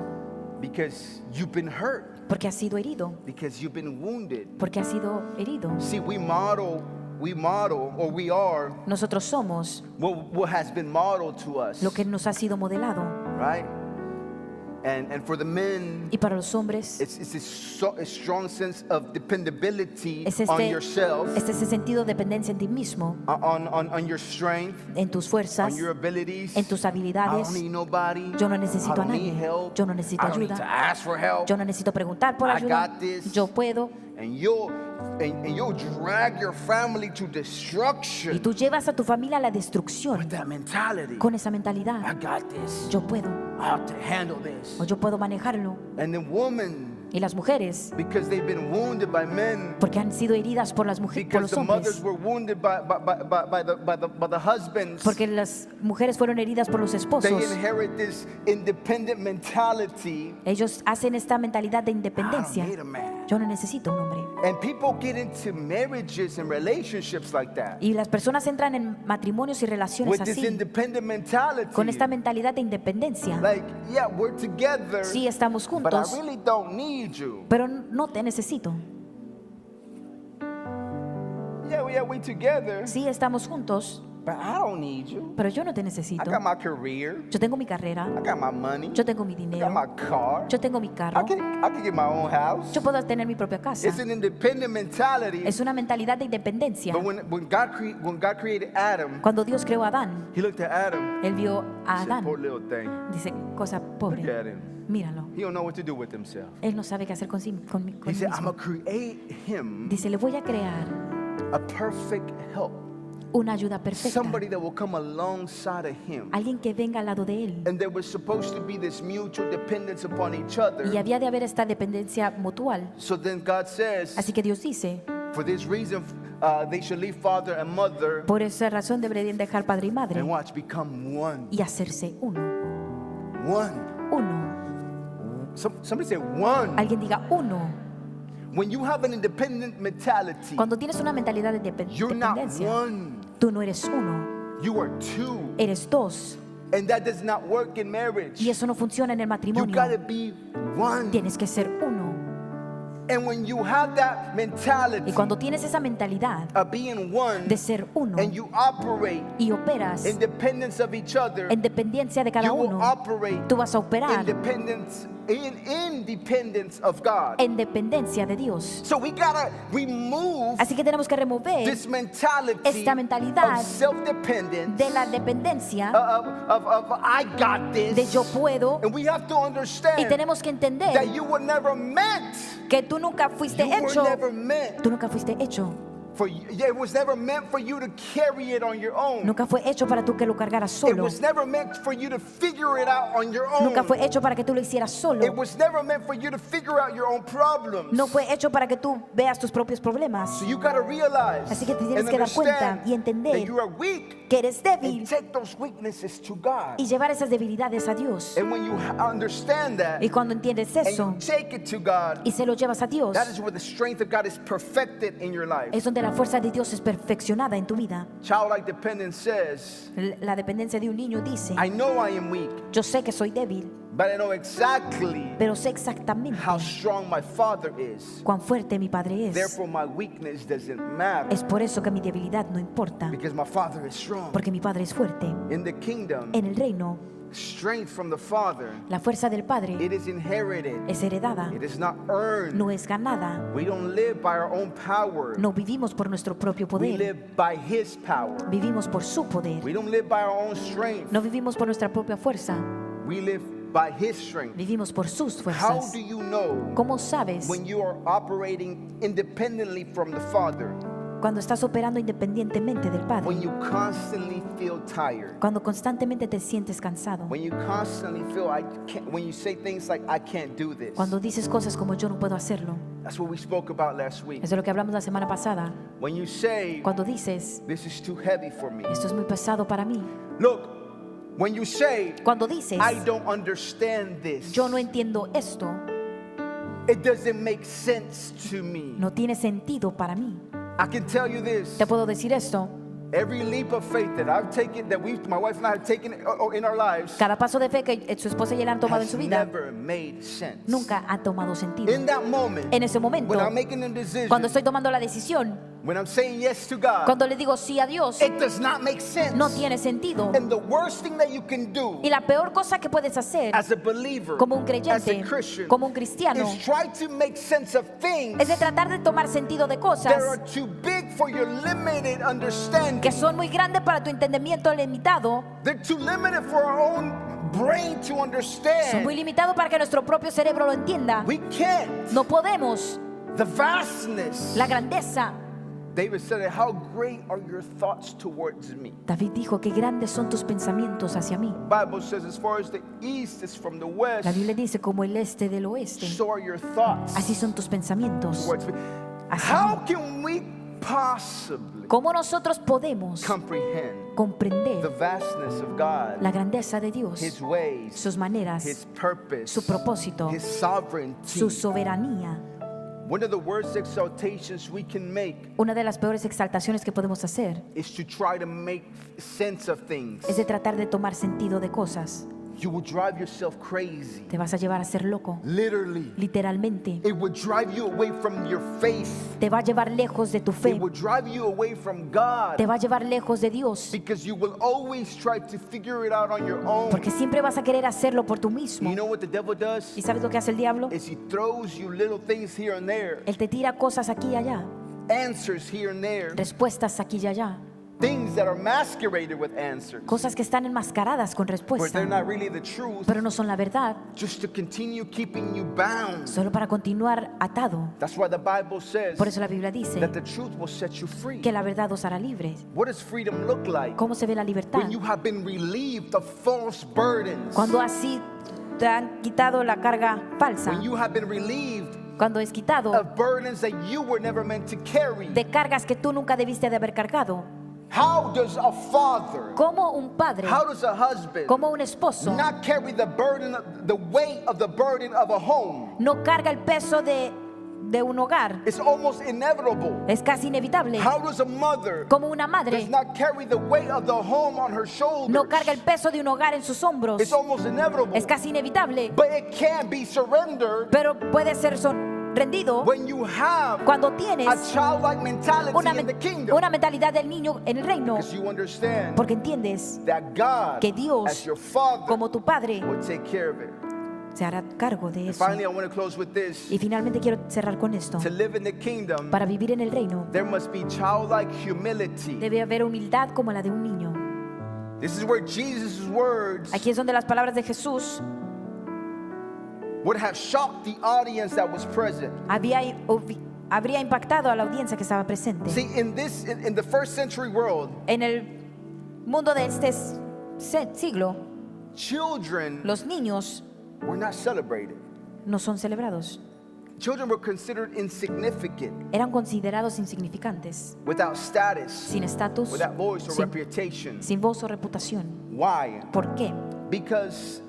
because you've been hurt, porque ha sido herido, because you've been wounded. porque ha sido herido. See, we model, or we are Nosotros somos what has been modeled to us, lo que nos ha sido modelado. right? And for the men, Y para los hombres it's a strong sense of dependability es on este yourself, ese sentido de dependencia en ti mismo, on your strength, en tus fuerzas, on your abilities. en tus I habilidades. don't need nobody. Yo no I necesito a don't need nadie. help. Yo no necesito I don't need to ayuda. ask for help. Yo no necesito preguntar por I ayuda. got this. Yo puedo. And you'll drag your family to Y destruction tú llevas a tu familia a la with destrucción that mentality. con esa I mentalidad. got this. Yo puedo. I have to handle this. O yo puedo manejarlo. And the woman, Y las mujeres, because they've been wounded by men, porque han sido heridas por las mujeres, por because los the mothers hombres, were wounded by the husbands, porque las mujeres fueron heridas por los they esposos. inherit this independent mentality. Ellos hacen esta mentalidad de I don't independencia. need a man. Yo no necesito un hombre. And people get into marriages and relationships like that Y las personas entran en matrimonios y relaciones with this así, independent mentality. con esta mentalidad de independencia. Like, yeah, we're together, Sí, estamos but I juntos, really don't need you. pero no te necesito. Yeah, we together, Sí, estamos juntos, but I don't need you. pero yo no te I necesito. got my career. Yo tengo mi carrera, I got my money. yo tengo mi I got dinero, my car. yo tengo mi I carro, can get my own house. yo puedo tener mi propia casa. It's an independent mentality. Es una mentalidad de independencia. But when God created Adam, Cuando Dios creó a Adán, He looked at Adam. Él vio a He said, Adán. poor little thing. Dice, cosa Look pobre, at him. míralo. He don't know what to do with himself. Él no sabe qué hacer con sí He said, I'm mismo. gonna create him Dice, le voy a crear a perfect help. una ayuda perfecta. Somebody that will come alongside of him. Alguien que venga al lado de él. And there was supposed to be this mutual dependence upon each other. Y había de haber esta dependencia mutual. So then God says, Así que Dios dice, for this reason, they should leave father and mother por esa razón deberían dejar padre y madre and watch, become one. y hacerse uno. One. Uno. Somebody say one. Alguien diga uno. When you have an independent mentality, Cuando tienes una mentalidad de you're not dependencia, one. tú no eres uno, You are two. eres dos. And that does not work in Y marriage. eso no funciona en el You matrimonio. gotta be one. Tienes que ser uno. And when you have that mentality Y cuando tienes esa mentalidad of being one, de ser uno and you operate y operas in dependence of each other, en dependencia de cada you will uno, operate tú vas a operar in dependence of God. en dependencia de Dios. So we gotta remove Así que tenemos que remover this mentality esta mentalidad of self-dependence, de la dependencia of I got this, de yo puedo, and we have to y understand tenemos que entender that you were never meant. que tú nunca fuiste You were hecho. never meant Tú nunca fuiste hecho. for you. It was never meant for you to carry it on your own. Nunca fue hecho para tú que lo cargaras It solo. was never meant for you to figure it out on your own. Nunca fue hecho para que tú lo hicieras It solo. was never meant for you to figure out your own problems. No fue hecho para que tú veas tus propios problemas. So you got to realize Así que te tienes and que dar cuenta understand y entender that you are weak que eres débil and take those weaknesses to God. y llevar esas debilidades a Dios. And when you understand that Y cuando entiendes and eso you take it to God, y se lo llevas a Dios, that is where the strength of God is perfected in your life. es donde la fuerza de Dios es perfeccionada en tu vida. Childlike dependence says, La dependencia de un niño dice, I know I am weak, yo sé que soy débil, but I know exactly pero sé exactamente how strong my Father is. cuán fuerte mi Padre es. Therefore, my weakness doesn't matter Es por eso que mi debilidad no importa, because my Father is strong. porque mi Padre es fuerte. In the kingdom, En el reino, strength from the Father, la fuerza del Padre it is inherited. es heredada, It is not earned. no es ganada. We don't live by our own power. No vivimos por nuestro propio We poder, live by His power. vivimos por su poder. We don't live by our own strength. No vivimos por nuestra propia fuerza, We live by His strength. vivimos por sus How fuerzas. do you know ¿Cómo sabes when you are operating independently from the Father? cuando estás operando independientemente del When Padre? you constantly feel tired. Cuando constantemente te sientes cansado. When you constantly feel when you say things like I can't do this. Cuando dices cosas como yo no puedo hacerlo. That's what we spoke about last week. Es de lo que hablamos la semana pasada. When you say Cuando dices, this is too heavy for me. esto es muy pesado para mí. Look, when you say Cuando dices, I don't understand this. yo no entiendo esto. It doesn't make sense to me. No tiene sentido para mí. I can tell you this. Te puedo decir esto. Every leap of faith that I've taken, my wife and I have taken in our lives, Cada paso de fe que su esposa y él han tomado en has su vida never made sense. nunca ha tomado sentido. In that moment, En ese momento, when I'm making a decision, cuando estoy tomando la decisión, when I'm saying yes to God, cuando le digo sí a Dios, it does not make sense. no tiene sentido. And the worst thing that you can do Y la peor cosa que puedes hacer as a believer, como un as a creyente, Christian, como un cristiano, is try to make sense of things es de tratar de tomar sentido de that cosas are too big for your limited understanding. que son muy grandes para tu entendimiento limitado, They're too limited for our own brain to son muy understand. limitados para que nuestro propio cerebro lo entienda. We can't. No podemos. The vastness. La grandeza. David said, how great are your thoughts towards me? David dijo, qué grandes son tus pensamientos hacia mí. Bible says, as far as the east is from the west, La Biblia dice, como el este del oeste, so are your thoughts así son tus pensamientos towards me. hacia How mí. can we possibly ¿Cómo nosotros podemos comprehend comprender the vastness of God, la grandeza de Dios, His ways, sus maneras, His purpose, su propósito, His sovereignty? su soberanía? One of the worst exaltations we can make Una de las peores exaltaciones que podemos hacer is to try to make sense of things. es de tratar de tomar sentido de cosas. You will drive yourself crazy. Te vas a llevar a ser loco, Literally. literalmente. It would drive you away from your faith. Te va a llevar lejos de tu fe, It would drive you away from God. te va a llevar lejos de Dios, Because you will always try to figure it out on your own. porque siempre vas a querer hacerlo por tú mismo. You know what the devil does? ¿Y sabes lo que hace el diablo? Is he throws you little things here and there, Él te tira cosas aquí y allá, answers here and there, respuestas aquí y allá, things that are masqueraded with answers, cosas que están enmascaradas con but they're respuesta, not really the truth, pero no son la verdad, just to continue keeping you bound. solo para continuar atado. That's why the Bible says Por eso la Biblia dice that the truth will set you free. que la verdad os hará libres. What does freedom look like? ¿Cómo se ve la libertad? When you have been relieved of false burdens. Cuando así te han quitado la carga falsa, When you have been relieved cuando es quitado of burdens that you were never meant to carry. de cargas que tú nunca debiste de haber cargado. How does a father, Como un padre, how does a husband como un esposo, not carry the burden, the weight of the burden of a home? no carga el peso de un hogar? It's almost inevitable. Es casi inevitable. How does a mother Como una does madre not carry the weight of the home on her shoulders? no carga el peso de un hogar en sus hombros. It's almost inevitable. Es casi inevitable, But it can be surrendered pero puede ser rendido when you have cuando a tienes childlike mentality una, in the kingdom. una mentalidad del niño en el reino, Because you understand porque entiendes that God, que Dios, as your father, como tu padre, will take care of it. se hará cargo de And eso. finally, I want to close with this. Y finalmente quiero cerrar con esto. To live in the kingdom, Para vivir en el reino there must be childlike humility. debe haber humildad como la de un niño. This is where Jesus' words Aquí es donde las palabras de Jesús would have shocked the audience that was present. habría impactado a la audiencia que estaba presente. See, in the first century world, En el mundo de este siglo, children los niños were not celebrated. no son celebrados. Children were considered insignificant, Eran considerados insignificantes, without status, sin estatus, without voice or sin, reputation. sin voz o reputación. Why? ¿Por qué? Because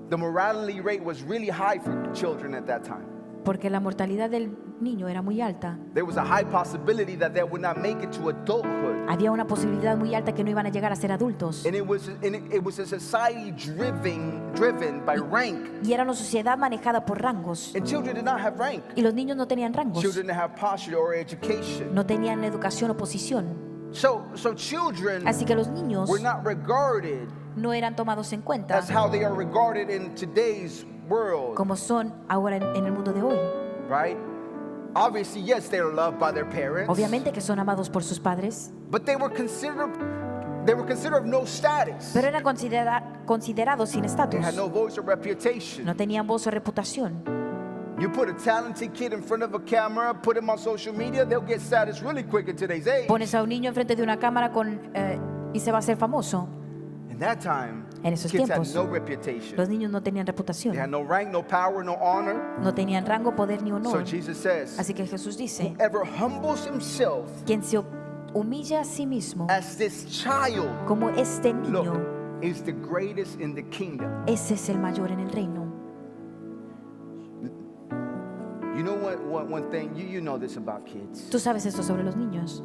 the mortality rate was really high for children at that time. Porque la mortalidad del niño era muy alta. There was a high possibility that they would not make it to adulthood. Había una posibilidad muy alta que no iban a llegar a ser adultos. And it was a society driven by rank. Y era una sociedad manejada por rangos. And children did not have rank. Y los niños no tenían rangos. Children didn't have posture or education. No tenían educación o posición. So children Así que los niños were not regarded no eran tomados en cuenta as how they are regarded in today's world, como son ahora en el mundo de hoy. right? Obviously, yes, they are loved by their parents. Obviamente que son amados por sus padres, But they were considered of no status. pero eran considerados sin They estatus. had no voice or reputation. No tenían voz o reputación. You put a talented kid in front of a camera, put him on social media, they'll get status really quick in today's age. Pones a un niño enfrente de una cámara y se va a hacer famoso. In that time, En esos kids tiempos, had no reputation. Los niños no tenían They had reputación, no rank, no power, no honor. no tenían rango, poder ni So honor. Jesus says, Así que Jesús dice, whoever humbles himself quien se humilla a sí mismo as this child, como este niño, look, is the greatest in the kingdom. ese es el mayor en el reino. You know what one thing, you know this about kids. Tú sabes esto sobre los niños.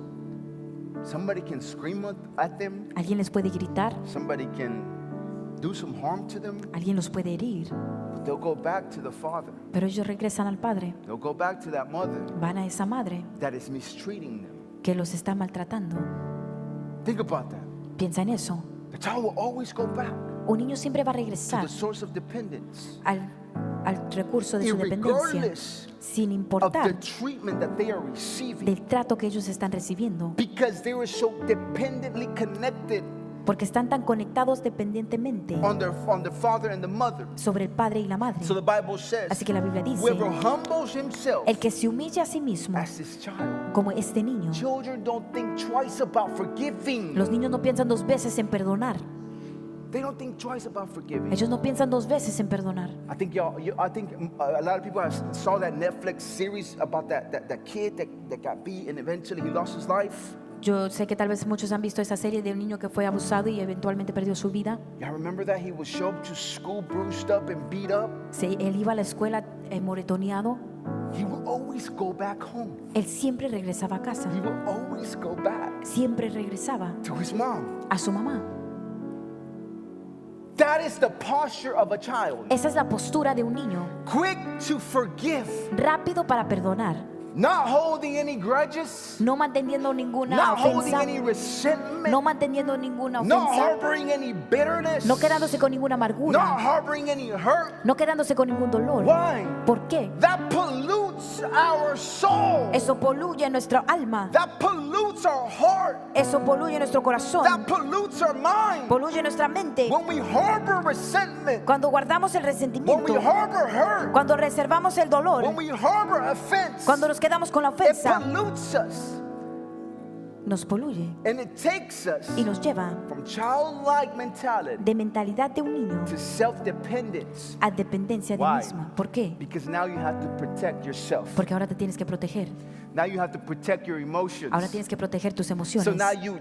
Somebody can scream at them. Alguien les puede gritar, Somebody can do some harm to them. alguien los puede herir, But they'll go back to the father. pero ellos regresan al padre, They'll go back to that mother van a esa madre that is mistreating them. que los está maltratando. Think about that. Piensa en eso. The child will always go back Un niño siempre va a to regresar the source of dependence, al recurso de su dependencia, regardless sin of the importar treatment that they are receiving, del trato que ellos están recibiendo, because they were so dependently connected porque están tan conectados dependientemente on the father and the mother. sobre el padre y la madre. So the Bible says, Así que la Biblia dice, whoever humbles himself el que se humilla a sí mismo as this child. como este niño. Children don't think twice about forgiving. Los niños no piensan dos veces en perdonar. They don't think twice about forgiving. Ellos no piensan dos veces en perdonar. I think I think a lot of people saw that Netflix series about that kid that got beat and eventually he lost his life. Yo sé que tal vez muchos han visto esa serie de un niño que fue abusado y eventualmente perdió su vida. Y'all remember that? He would show up to school bruised up and beat up. Él iba a la escuela moretoneado. He would always go back home. Él siempre regresaba a casa. He would always go back Siempre regresaba to his mom. a su mamá. That is the posture of a child. Esa es la postura de un niño. Quick to forgive. Rápido para perdonar. Not holding any grudges. No manteniendo ninguna Not holding ofensa. any resentment. No manteniendo ninguna Not ofensa. harboring any bitterness. No quedándose con ninguna Not amargura. harboring any hurt. No quedándose con ningún dolor. Why? ¿Por qué? That pollutes our soul. Eso poluye nuestra alma. That pollutes our heart. Eso poluye nuestro corazón. That pollutes our mind. Poluye nuestra mente. When we harbor resentment, Cuando guardamos el when we resentimiento. harbor hurt, Cuando reservamos el dolor. when we harbor offense, Cuando nos quedamos con la it ofensa. pollutes us. Nos poluye And it takes us y nos lleva from childlike mentality de mentalidad de un niño to self-dependence. a dependencia de Why? misma. ¿Por qué? Because now you have to protect yourself. Porque ahora te tienes que proteger. Now you have to protect your emotions. Ahora tienes que proteger tus So emociones. now you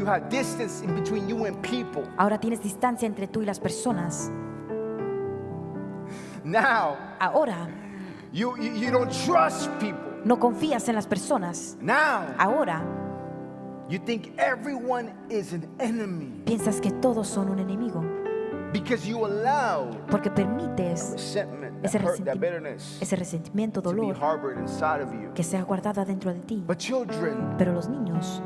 have distance in between you and people. Ahora tienes distancia entre tú y las personas. Now Ahora you don't trust people. no confías en las personas. Now Ahora you think everyone is an enemy piensas que todos son un enemigo. because you allow Porque permites resentment, ese, that hurt, that resenti- bitterness ese resentimiento, to be dolor harbored inside of you. que sea guardada dentro de ti. But children, Pero los niños,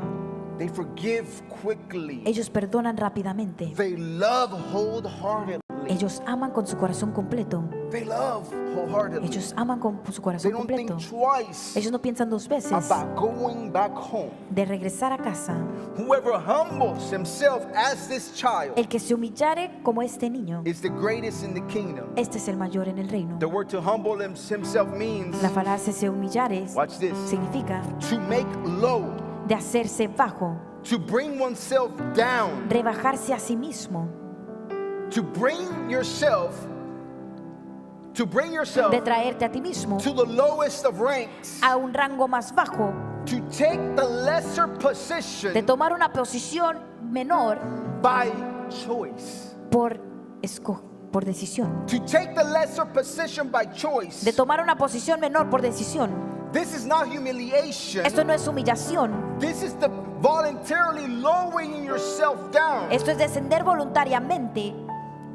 they forgive quickly. ellos perdonan rápidamente. They love wholeheartedly. Ellos aman con su corazón completo. They love wholeheartedly. Ellos aman con su They corazón don't think completo. twice Ellos no piensan dos veces about going back home. de regresar a casa. Whoever humbles himself as this child El que se humillare como este niño, is the greatest in the kingdom. este es el mayor en el reino. The word to humble himself means, La frase se humillare watch this, significa to make low, de hacerse bajo, to bring oneself down, rebajarse a sí mismo, to bring yourself de traerte a ti mismo to the lowest of ranks, a un rango más bajo, to take the lesser position de tomar una posición menor by choice, por decisión, to take the lesser position by choice. de tomar una posición menor por decisión. This is not humiliation. Esto no es humillación, This is the voluntarily lowering yourself down. esto es descender voluntariamente,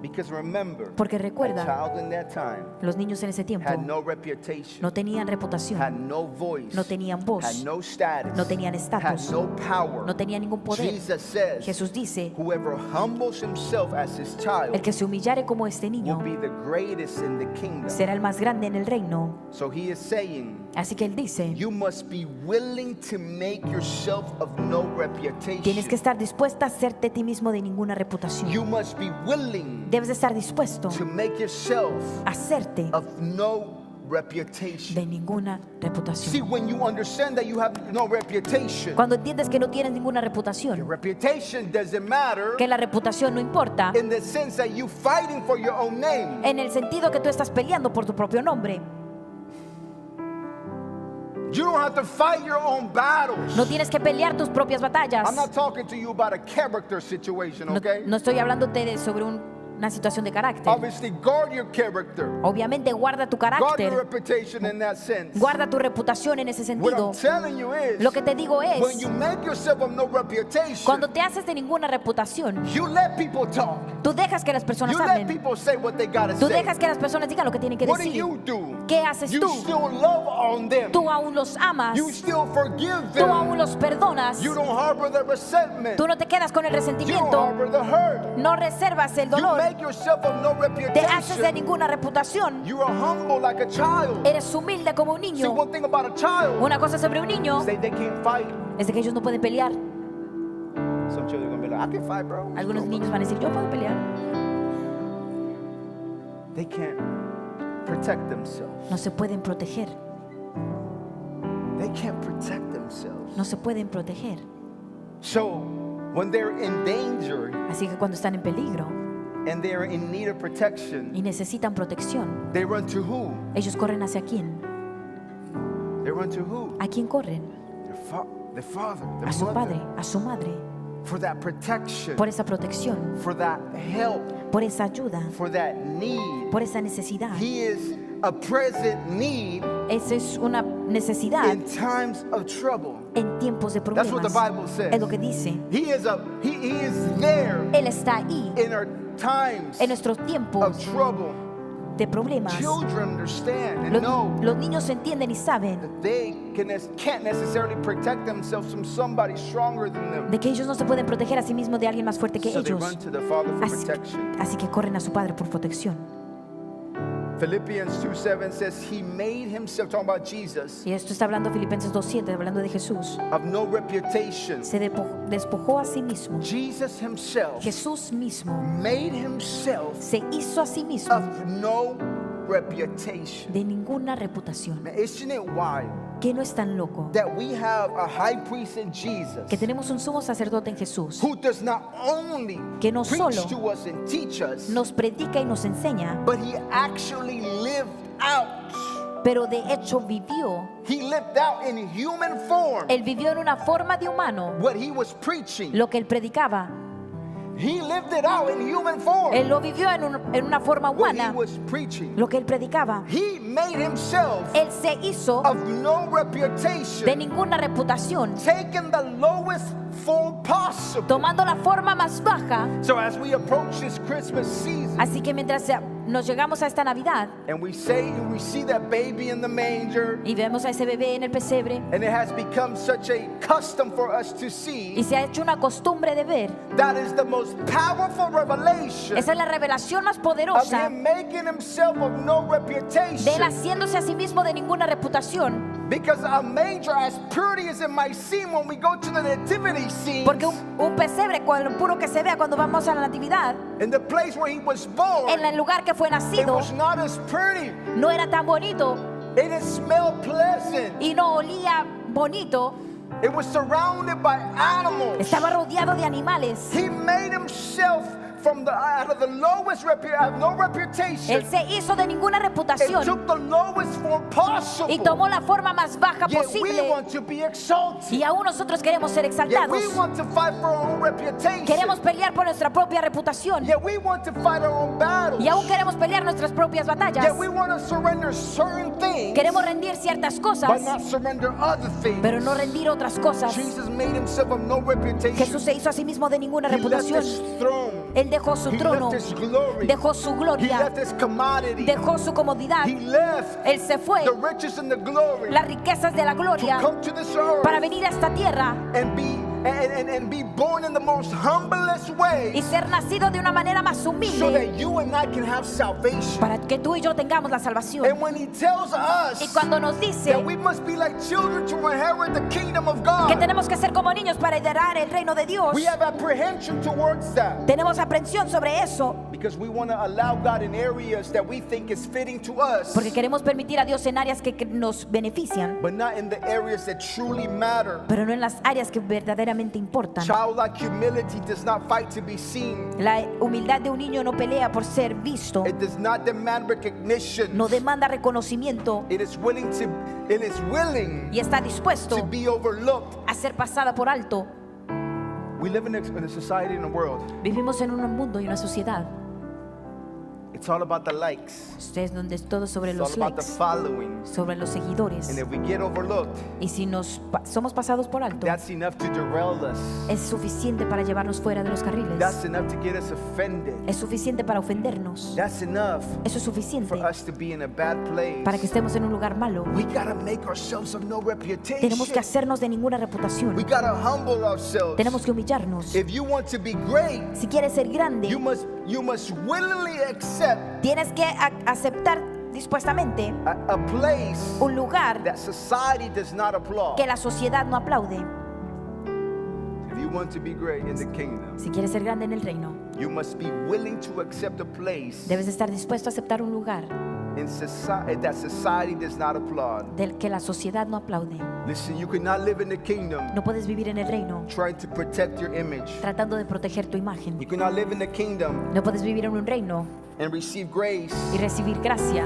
Because remember, porque a recuerda, child in that time los niños en ese tiempo had no reputation, no tenían had reputación, no voice, no tenían voz, had no status, no tenían had estatus, no power. no tenían ningún poder. Jesus says, Jesús dice, whoever humbles himself as his child el que se humillare como este niño will be the greatest in the kingdom. será el más grande en el reino. So he is saying, Así que él dice, you must be willing to make yourself of no reputation. tienes que estar dispuesta a hacerte a ti mismo de ninguna reputación. You must be willing Debes de estar dispuesto to make yourself a hacerte of no reputation. de ninguna See, reputación. when you understand that you have no reputation, Cuando entiendes que no tienes ninguna your reputación, reputation doesn't matter que la reputación no importa, in the sense that you fighting for your own name. en el sentido que tú estás peleando por tu propio nombre. You don't have to fight your own battles. No tienes que pelear tus propias batallas. I'm not talking to you about a character situation, No, okay? no estoy hablándote sobre una situación de carácter. Obviously, guard your character. Obviamente guarda tu Guard your carácter, reputation in that sense. guarda tu reputación en ese What sentido. I'm telling you is, Lo que te digo when es, you make yourself of no reputation, cuando te haces de ninguna reputación, you let people talk. tú dejas que las personas You let hablen. people say what they gotta Tú say. dejas que las personas digan lo que tienen que What do decir. you do? ¿Qué haces You tú? still love on them. Tú aún los amas. You still forgive Tú them. aún los perdonas. You don't harbor the resentment. Tú no te quedas con el You don't resentimiento. harbor the hurt. No reservas el You dolor. make yourself of no Te haces de reputation. ninguna reputación. You are humble like a child. Eres humilde como un See, niño. one thing about a child, Una cosa sobre un niño they can't fight. es de que ellos no pueden pelear. Some children are gonna be like, I can fight, bro. Algunos niños van a decir, yo puedo pelear. They can't protect themselves. No se pueden proteger. They can't protect themselves. No se pueden proteger. So when they're in danger Así que cuando están en peligro and they're in need of protection, y necesitan protección, they run to who? ellos corren hacia quién. They run to who? ¿A quién corren? Their father, their A su mother, padre, a su madre. for that protection, Por esa protección, for that help, por esa ayuda, for that need. por esa necesidad. He is a present need Esa es una necesidad in times of trouble. en tiempos de That's what the problemas. Bible says. Es lo que dice. He is there Él está ahí in our times en nuestros of tiempos trouble. de problemas. Children understand and know Los niños entienden y saben that they can't necessarily protect themselves from somebody stronger than them. de que ellos no se pueden proteger a sí mismos de alguien más fuerte que So they ellos. run to the Father for Así, protection. así que corren a su padre por protección. Philippians 2:7 says he made himself, talking about Jesus, Y esto está hablando Filipenses 2:7, hablando de Jesús. of no reputation. Se despojó a sí mismo. Jesus himself Jesús mismo made himself se hizo a sí mismo of no reputation. de ninguna reputación. Now, isn't it wild Que no es tan loco that we have a high priest in Jesus que tenemos un sumo sacerdote en Jesús who does not only que no preach solo to us and teach us, nos predica y nos enseña, but he actually lived out. pero de hecho vivió. He lived out in human form Él vivió en una forma de humano what he was preaching. lo que él predicaba. He lived it out in human form Él lo vivió en una forma what he humana, was preaching. lo que él predicaba. He made himself Él se hizo of no de reputation, ninguna reputación, taking the lowest form possible. tomando la forma más baja. So as we approach this Christmas season, Así que mientras nos llegamos a esta Navidad and we see that baby in the manger, y vemos a ese bebé en el pesebre, and it has become such a custom for us to y see, se ha hecho una costumbre de ver, that is the most powerful revelation esa es la revelación más of poderosa him making himself of no de él reputation. haciéndose a sí mismo de ninguna reputación. Because a manger, as pretty as it might seem when we go to the nativity scene, Porque un pesebre, con lo puro que se vea cuando vamos a la natividad, in the place where he was born, en el lugar que fue it nacido, was not as pretty. no era tan bonito It didn't smell pleasant. y no olía bonito. It was surrounded by animals. Estaba rodeado de animales. He made himself out of the lowest no reputation. Él se hizo de ninguna It reputación took the lowest form possible. y tomó la forma más baja Yet we posible. want to be exalted. Y aún nosotros queremos ser Yet exaltados. we want to fight for our own reputation. Queremos pelear por nuestra propia reputación. Yet we want to fight our own battles. Y aún queremos pelear nuestras propias batallas. Yet we want to surrender certain things, Queremos rendir ciertas but cosas, not surrender other things. pero no rendir otras cosas. Jesus made himself of no reputation. Jesús se hizo a sí mismo de ninguna He left reputación. his throne. Él dejó su He trono, left his glory. dejó su He gloria, left his commodity. dejó su comodidad. He left Él se fue, the riches and the glory las riquezas de la to gloria, come to this earth para venir a esta tierra and be born in the most humblest y way, ser nacido de una manera más so humilde, that you and I can have salvation. para que tú y yo tengamos la salvación. And when he tells Y us cuando nos dice that we must be like children to inherit the kingdom of que God, tenemos que ser como niños para heredar el reino de Dios, we have apprehension towards that, tenemos aprensión sobre eso, because we want to allow God in areas that we think is fitting to us, porque queremos permitir a Dios en áreas que nos benefician, but not in the areas that truly matter. pero no en las áreas que verdaderamente importan. Childlike humility does not fight to be seen. La humildad de un niño no pelea por ser visto, It does not demand recognition. no demanda reconocimiento It is willing y está dispuesto to be overlooked. a ser pasada por alto. We live in a society, in a world Vivimos en un mundo y una sociedad It's all about the likes. Ustedes donde es todo sobre It's all los about the likes, following. sobre los seguidores. And if we get overlooked, Y si somos pasados por alto, that's enough to derail us. es suficiente para llevarnos fuera de los carriles. That's enough to get us offended. Es suficiente para ofendernos. That's enough Eso es suficiente for us to be in a bad place. para que estemos en un lugar malo. We gotta make ourselves of no reputation. Tenemos que hacernos de ninguna We reputación. gotta humble ourselves. Tenemos que humillarnos. If you want to be great, Si quieres ser grande, you must willingly accept tienes que aceptar dispuestamente a place un lugar that society does not applaud. que la sociedad no aplaude. If you want to be great in the kingdom, Si quieres ser grande en el reino, you must be willing to accept a place debes estar dispuesto a aceptar un lugar in society that society does not applaud. del que la sociedad no aplaude. Listen, you cannot live in the kingdom No puedes vivir en el reino trying to protect your image. tratando de proteger tu imagen. You cannot live in the kingdom No puedes vivir en un reino and receive grace y recibir gracia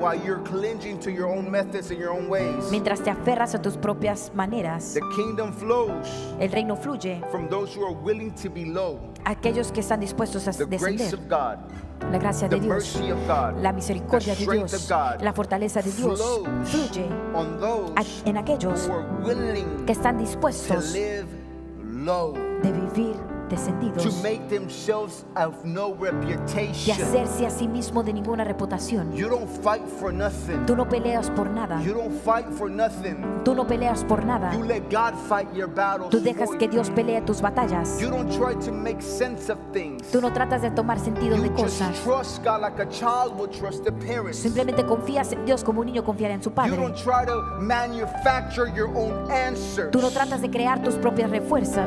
while you're clinging to your own methods and your own ways. mientras te aferras a tus propias maneras. The kingdom flows El reino fluye from those who are willing to be low. a aquellos que están dispuestos a The grace descender. of God, La gracia the de Dios, mercy of God, la misericordia the de strength Dios, of God la fortaleza de Dios flows fluye on those en aquellos who are willing que están to dispuestos live low, de vivir to descendidos, make themselves of no de reputation. hacerse a sí mismo de ninguna reputación. You don't fight for nothing. Tú no peleas por nada. You don't fight for nothing. Tú no peleas por nada. You let God fight your battles Tú dejas for que you. Dios pelee tus batallas. You don't try to make sense of things. Tú no tratas de tomar sentido You de just cosas. trust God like a child would trust the parents. Simplemente confías en Dios como un niño confiará en su You padre. don't try to manufacture your own answers. Tú no tratas de crear tus propias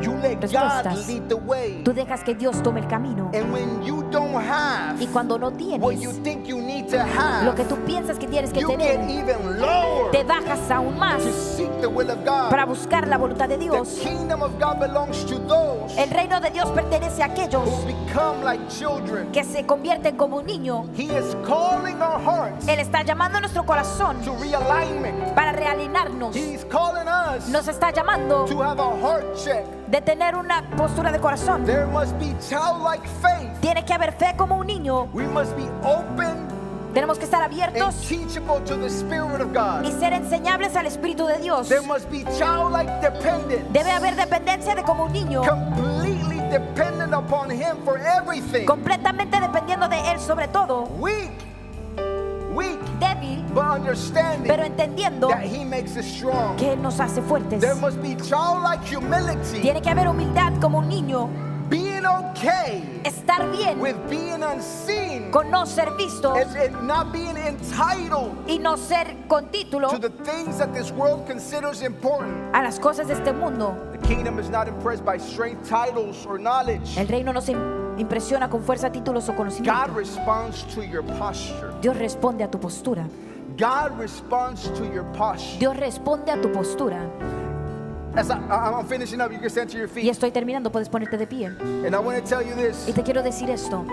You let God respuestas. lead the way. Tú dejas que Dios tome el camino. And when you don't have Y cuando no what you tienes think you need to lo have, que tú piensas que tienes que you get tener, even lower te bajas aún más to seek the will of God. para buscar la voluntad de The Dios. kingdom of God belongs to those El reino de Dios pertenece a aquellos who become like children. que se convierten como un niño. He is calling our hearts Él está llamando a nuestro corazón to realignment. para realinearnos. He's calling us Nos está llamando to have a heart check. de tener una postura de corazón. There must be childlike faith. Tiene que haber fe como un niño. We must be open Tenemos que estar and abiertos teachable to the Spirit of God. y ser enseñables al Espíritu de Dios. There must be childlike dependence. Debe haber dependencia de como un niño, Completely dependent upon Him for everything. completamente dependiendo de Él sobre todo. Weak, Débil, but understanding pero entendiendo that He makes us strong. que Él nos hace fuertes. There must be childlike humility, Tiene que haber humildad como un niño. being okay Estar bien with being unseen con no ser visto and not being entitled y no ser con título to the things that this world considers important. a las cosas de este mundo. The kingdom is not impressed by strength, titles, or knowledge. El reino no se impresiona con fuerza, títulos o God conocimiento. responds to your posture. Dios responde a tu postura. God responds to your posture. Dios responde a tu postura. As I'm finishing up, you can stand to your Y feet. estoy terminando, puedes ponerte de pie. And I want to tell you this. Y te quiero decir esto.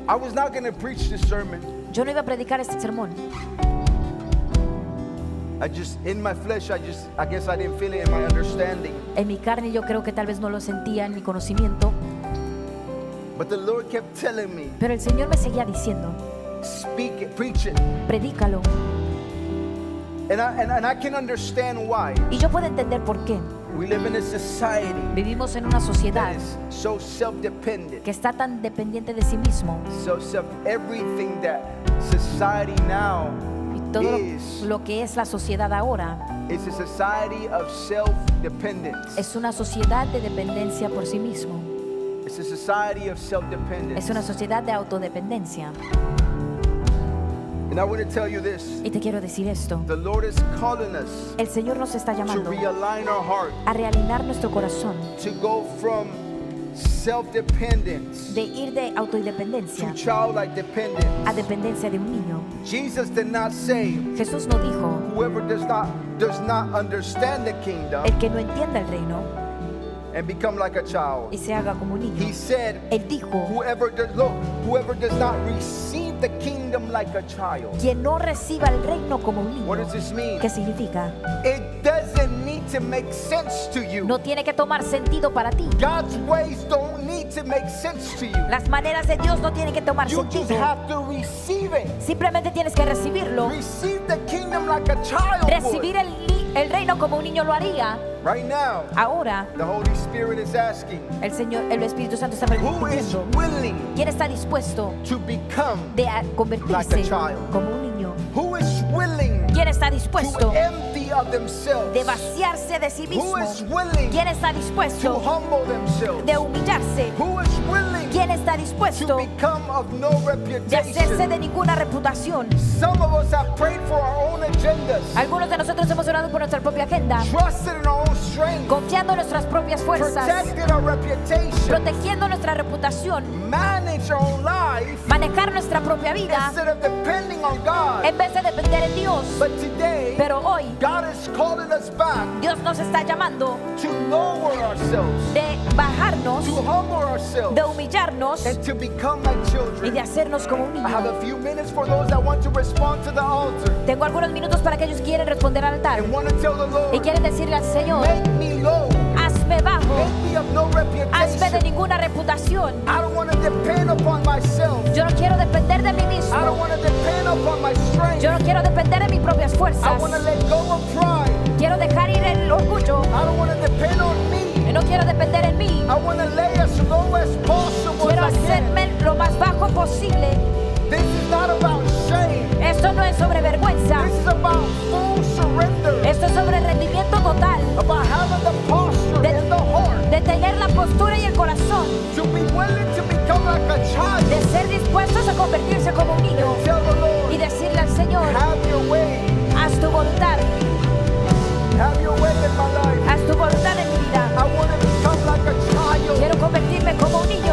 I was not going to preach this sermon. Yo no iba a predicar este sermón. In my flesh, I guess I didn't feel it in my understanding. En mi carne yo creo que tal vez no lo sentía en mi conocimiento. But the Lord kept telling me, Pero el Señor me seguía diciendo, speak it, preach it. predícalo. And I can understand why. Y yo puedo entender por qué. We live in a society Vivimos en una sociedad that is so self-dependent. que está tan dependiente de sí mismo. Everything that society now Y todo is lo que es la sociedad ahora a society of self-dependence. es una sociedad de dependencia por sí mismo. It's a society of self-dependence. Es una sociedad de autodependencia. And I want to tell you this. Y te quiero decir esto. The Lord is calling us El Señor nos está to llamando realign our heart, a realinear nuestro corazón, to go from self-dependence de ir de to autoindependencia childlike a dependence. dependencia de un niño. Jesus did not say, Jesús no dijo, whoever does not understand the kingdom el que no entienda el reino and become like a child. y se haga como un He niño. said, Él dijo, whoever does not receive the kingdom like a child. quien no reciba el reino como un What niño. does this mean? ¿Qué significa? It doesn't need to make sense to you. No tiene que tomar sentido para ti. God's ways don't need to make sense to you. Las maneras de Dios no tienen que tomar You just sentido. have to receive it. Simplemente tienes que recibirlo. Receive the kingdom like a child Recibir would. el reino como un niño lo haría. Right now, Ahora, the Holy Spirit is asking, el Espíritu Santo está who is preguntando, willing ¿quién está dispuesto to become, de convertirse like a child? como un niño? who is willing ¿Quién está to dispuesto empty of themselves, de vaciarse de sí who mismo? is willing ¿Quién está to dispuesto humble themselves, de humillarse? who is willing ¿Quién está to dispuesto become of no de hacerse reputation. de ninguna reputación? Some of us have prayed for our own agendas, Algunos de nosotros hemos orado por nuestra propia agenda, trusted in our own strength, confiando en nuestras propias fuerzas, protected our reputation, protegiendo nuestra reputación, manage our own life manejar nuestra propia vida instead of depending on God. en vez de depender en Dios. But today, Pero hoy God is calling us back Dios nos está llamando to lower ourselves, de bajarnos, to humble ourselves, de humillarnos and to become like y children. de hacernos como un I have niño. a few minutes for those that want to respond to the altar Tengo algunos minutos para aquellos que quieren responder al altar and want to tell the y Lord, quieren decirle al Señor, make me low, hazme bajo, make me of no hazme de reputation. ninguna reputación. I don't want to depend upon myself. Yo no quiero depender de mí I don't mismo. want to depend upon my strength. Yo no quiero depender de mis propias I fuerzas. want to let go of pride. Quiero dejar ir el orgullo. I don't want to depend on me. No quiero depender en mí. I want to lay as low as possible Quiero as I can. hacerme lo más bajo posible. This is not about shame. Esto no es sobre vergüenza. This is about full surrender. Esto es sobre rendimiento total. About having the posture De- and the heart De tener la postura y el corazón. to be willing to become like a child. De ser dispuestos a convertirse como un niño. Tell the Lord, Y decirle al Señor, have your way. haz tu voluntad. Have your way in my life. Haz tu voluntad en mi vida. I want to become like a child. Quiero convertirme como un niño.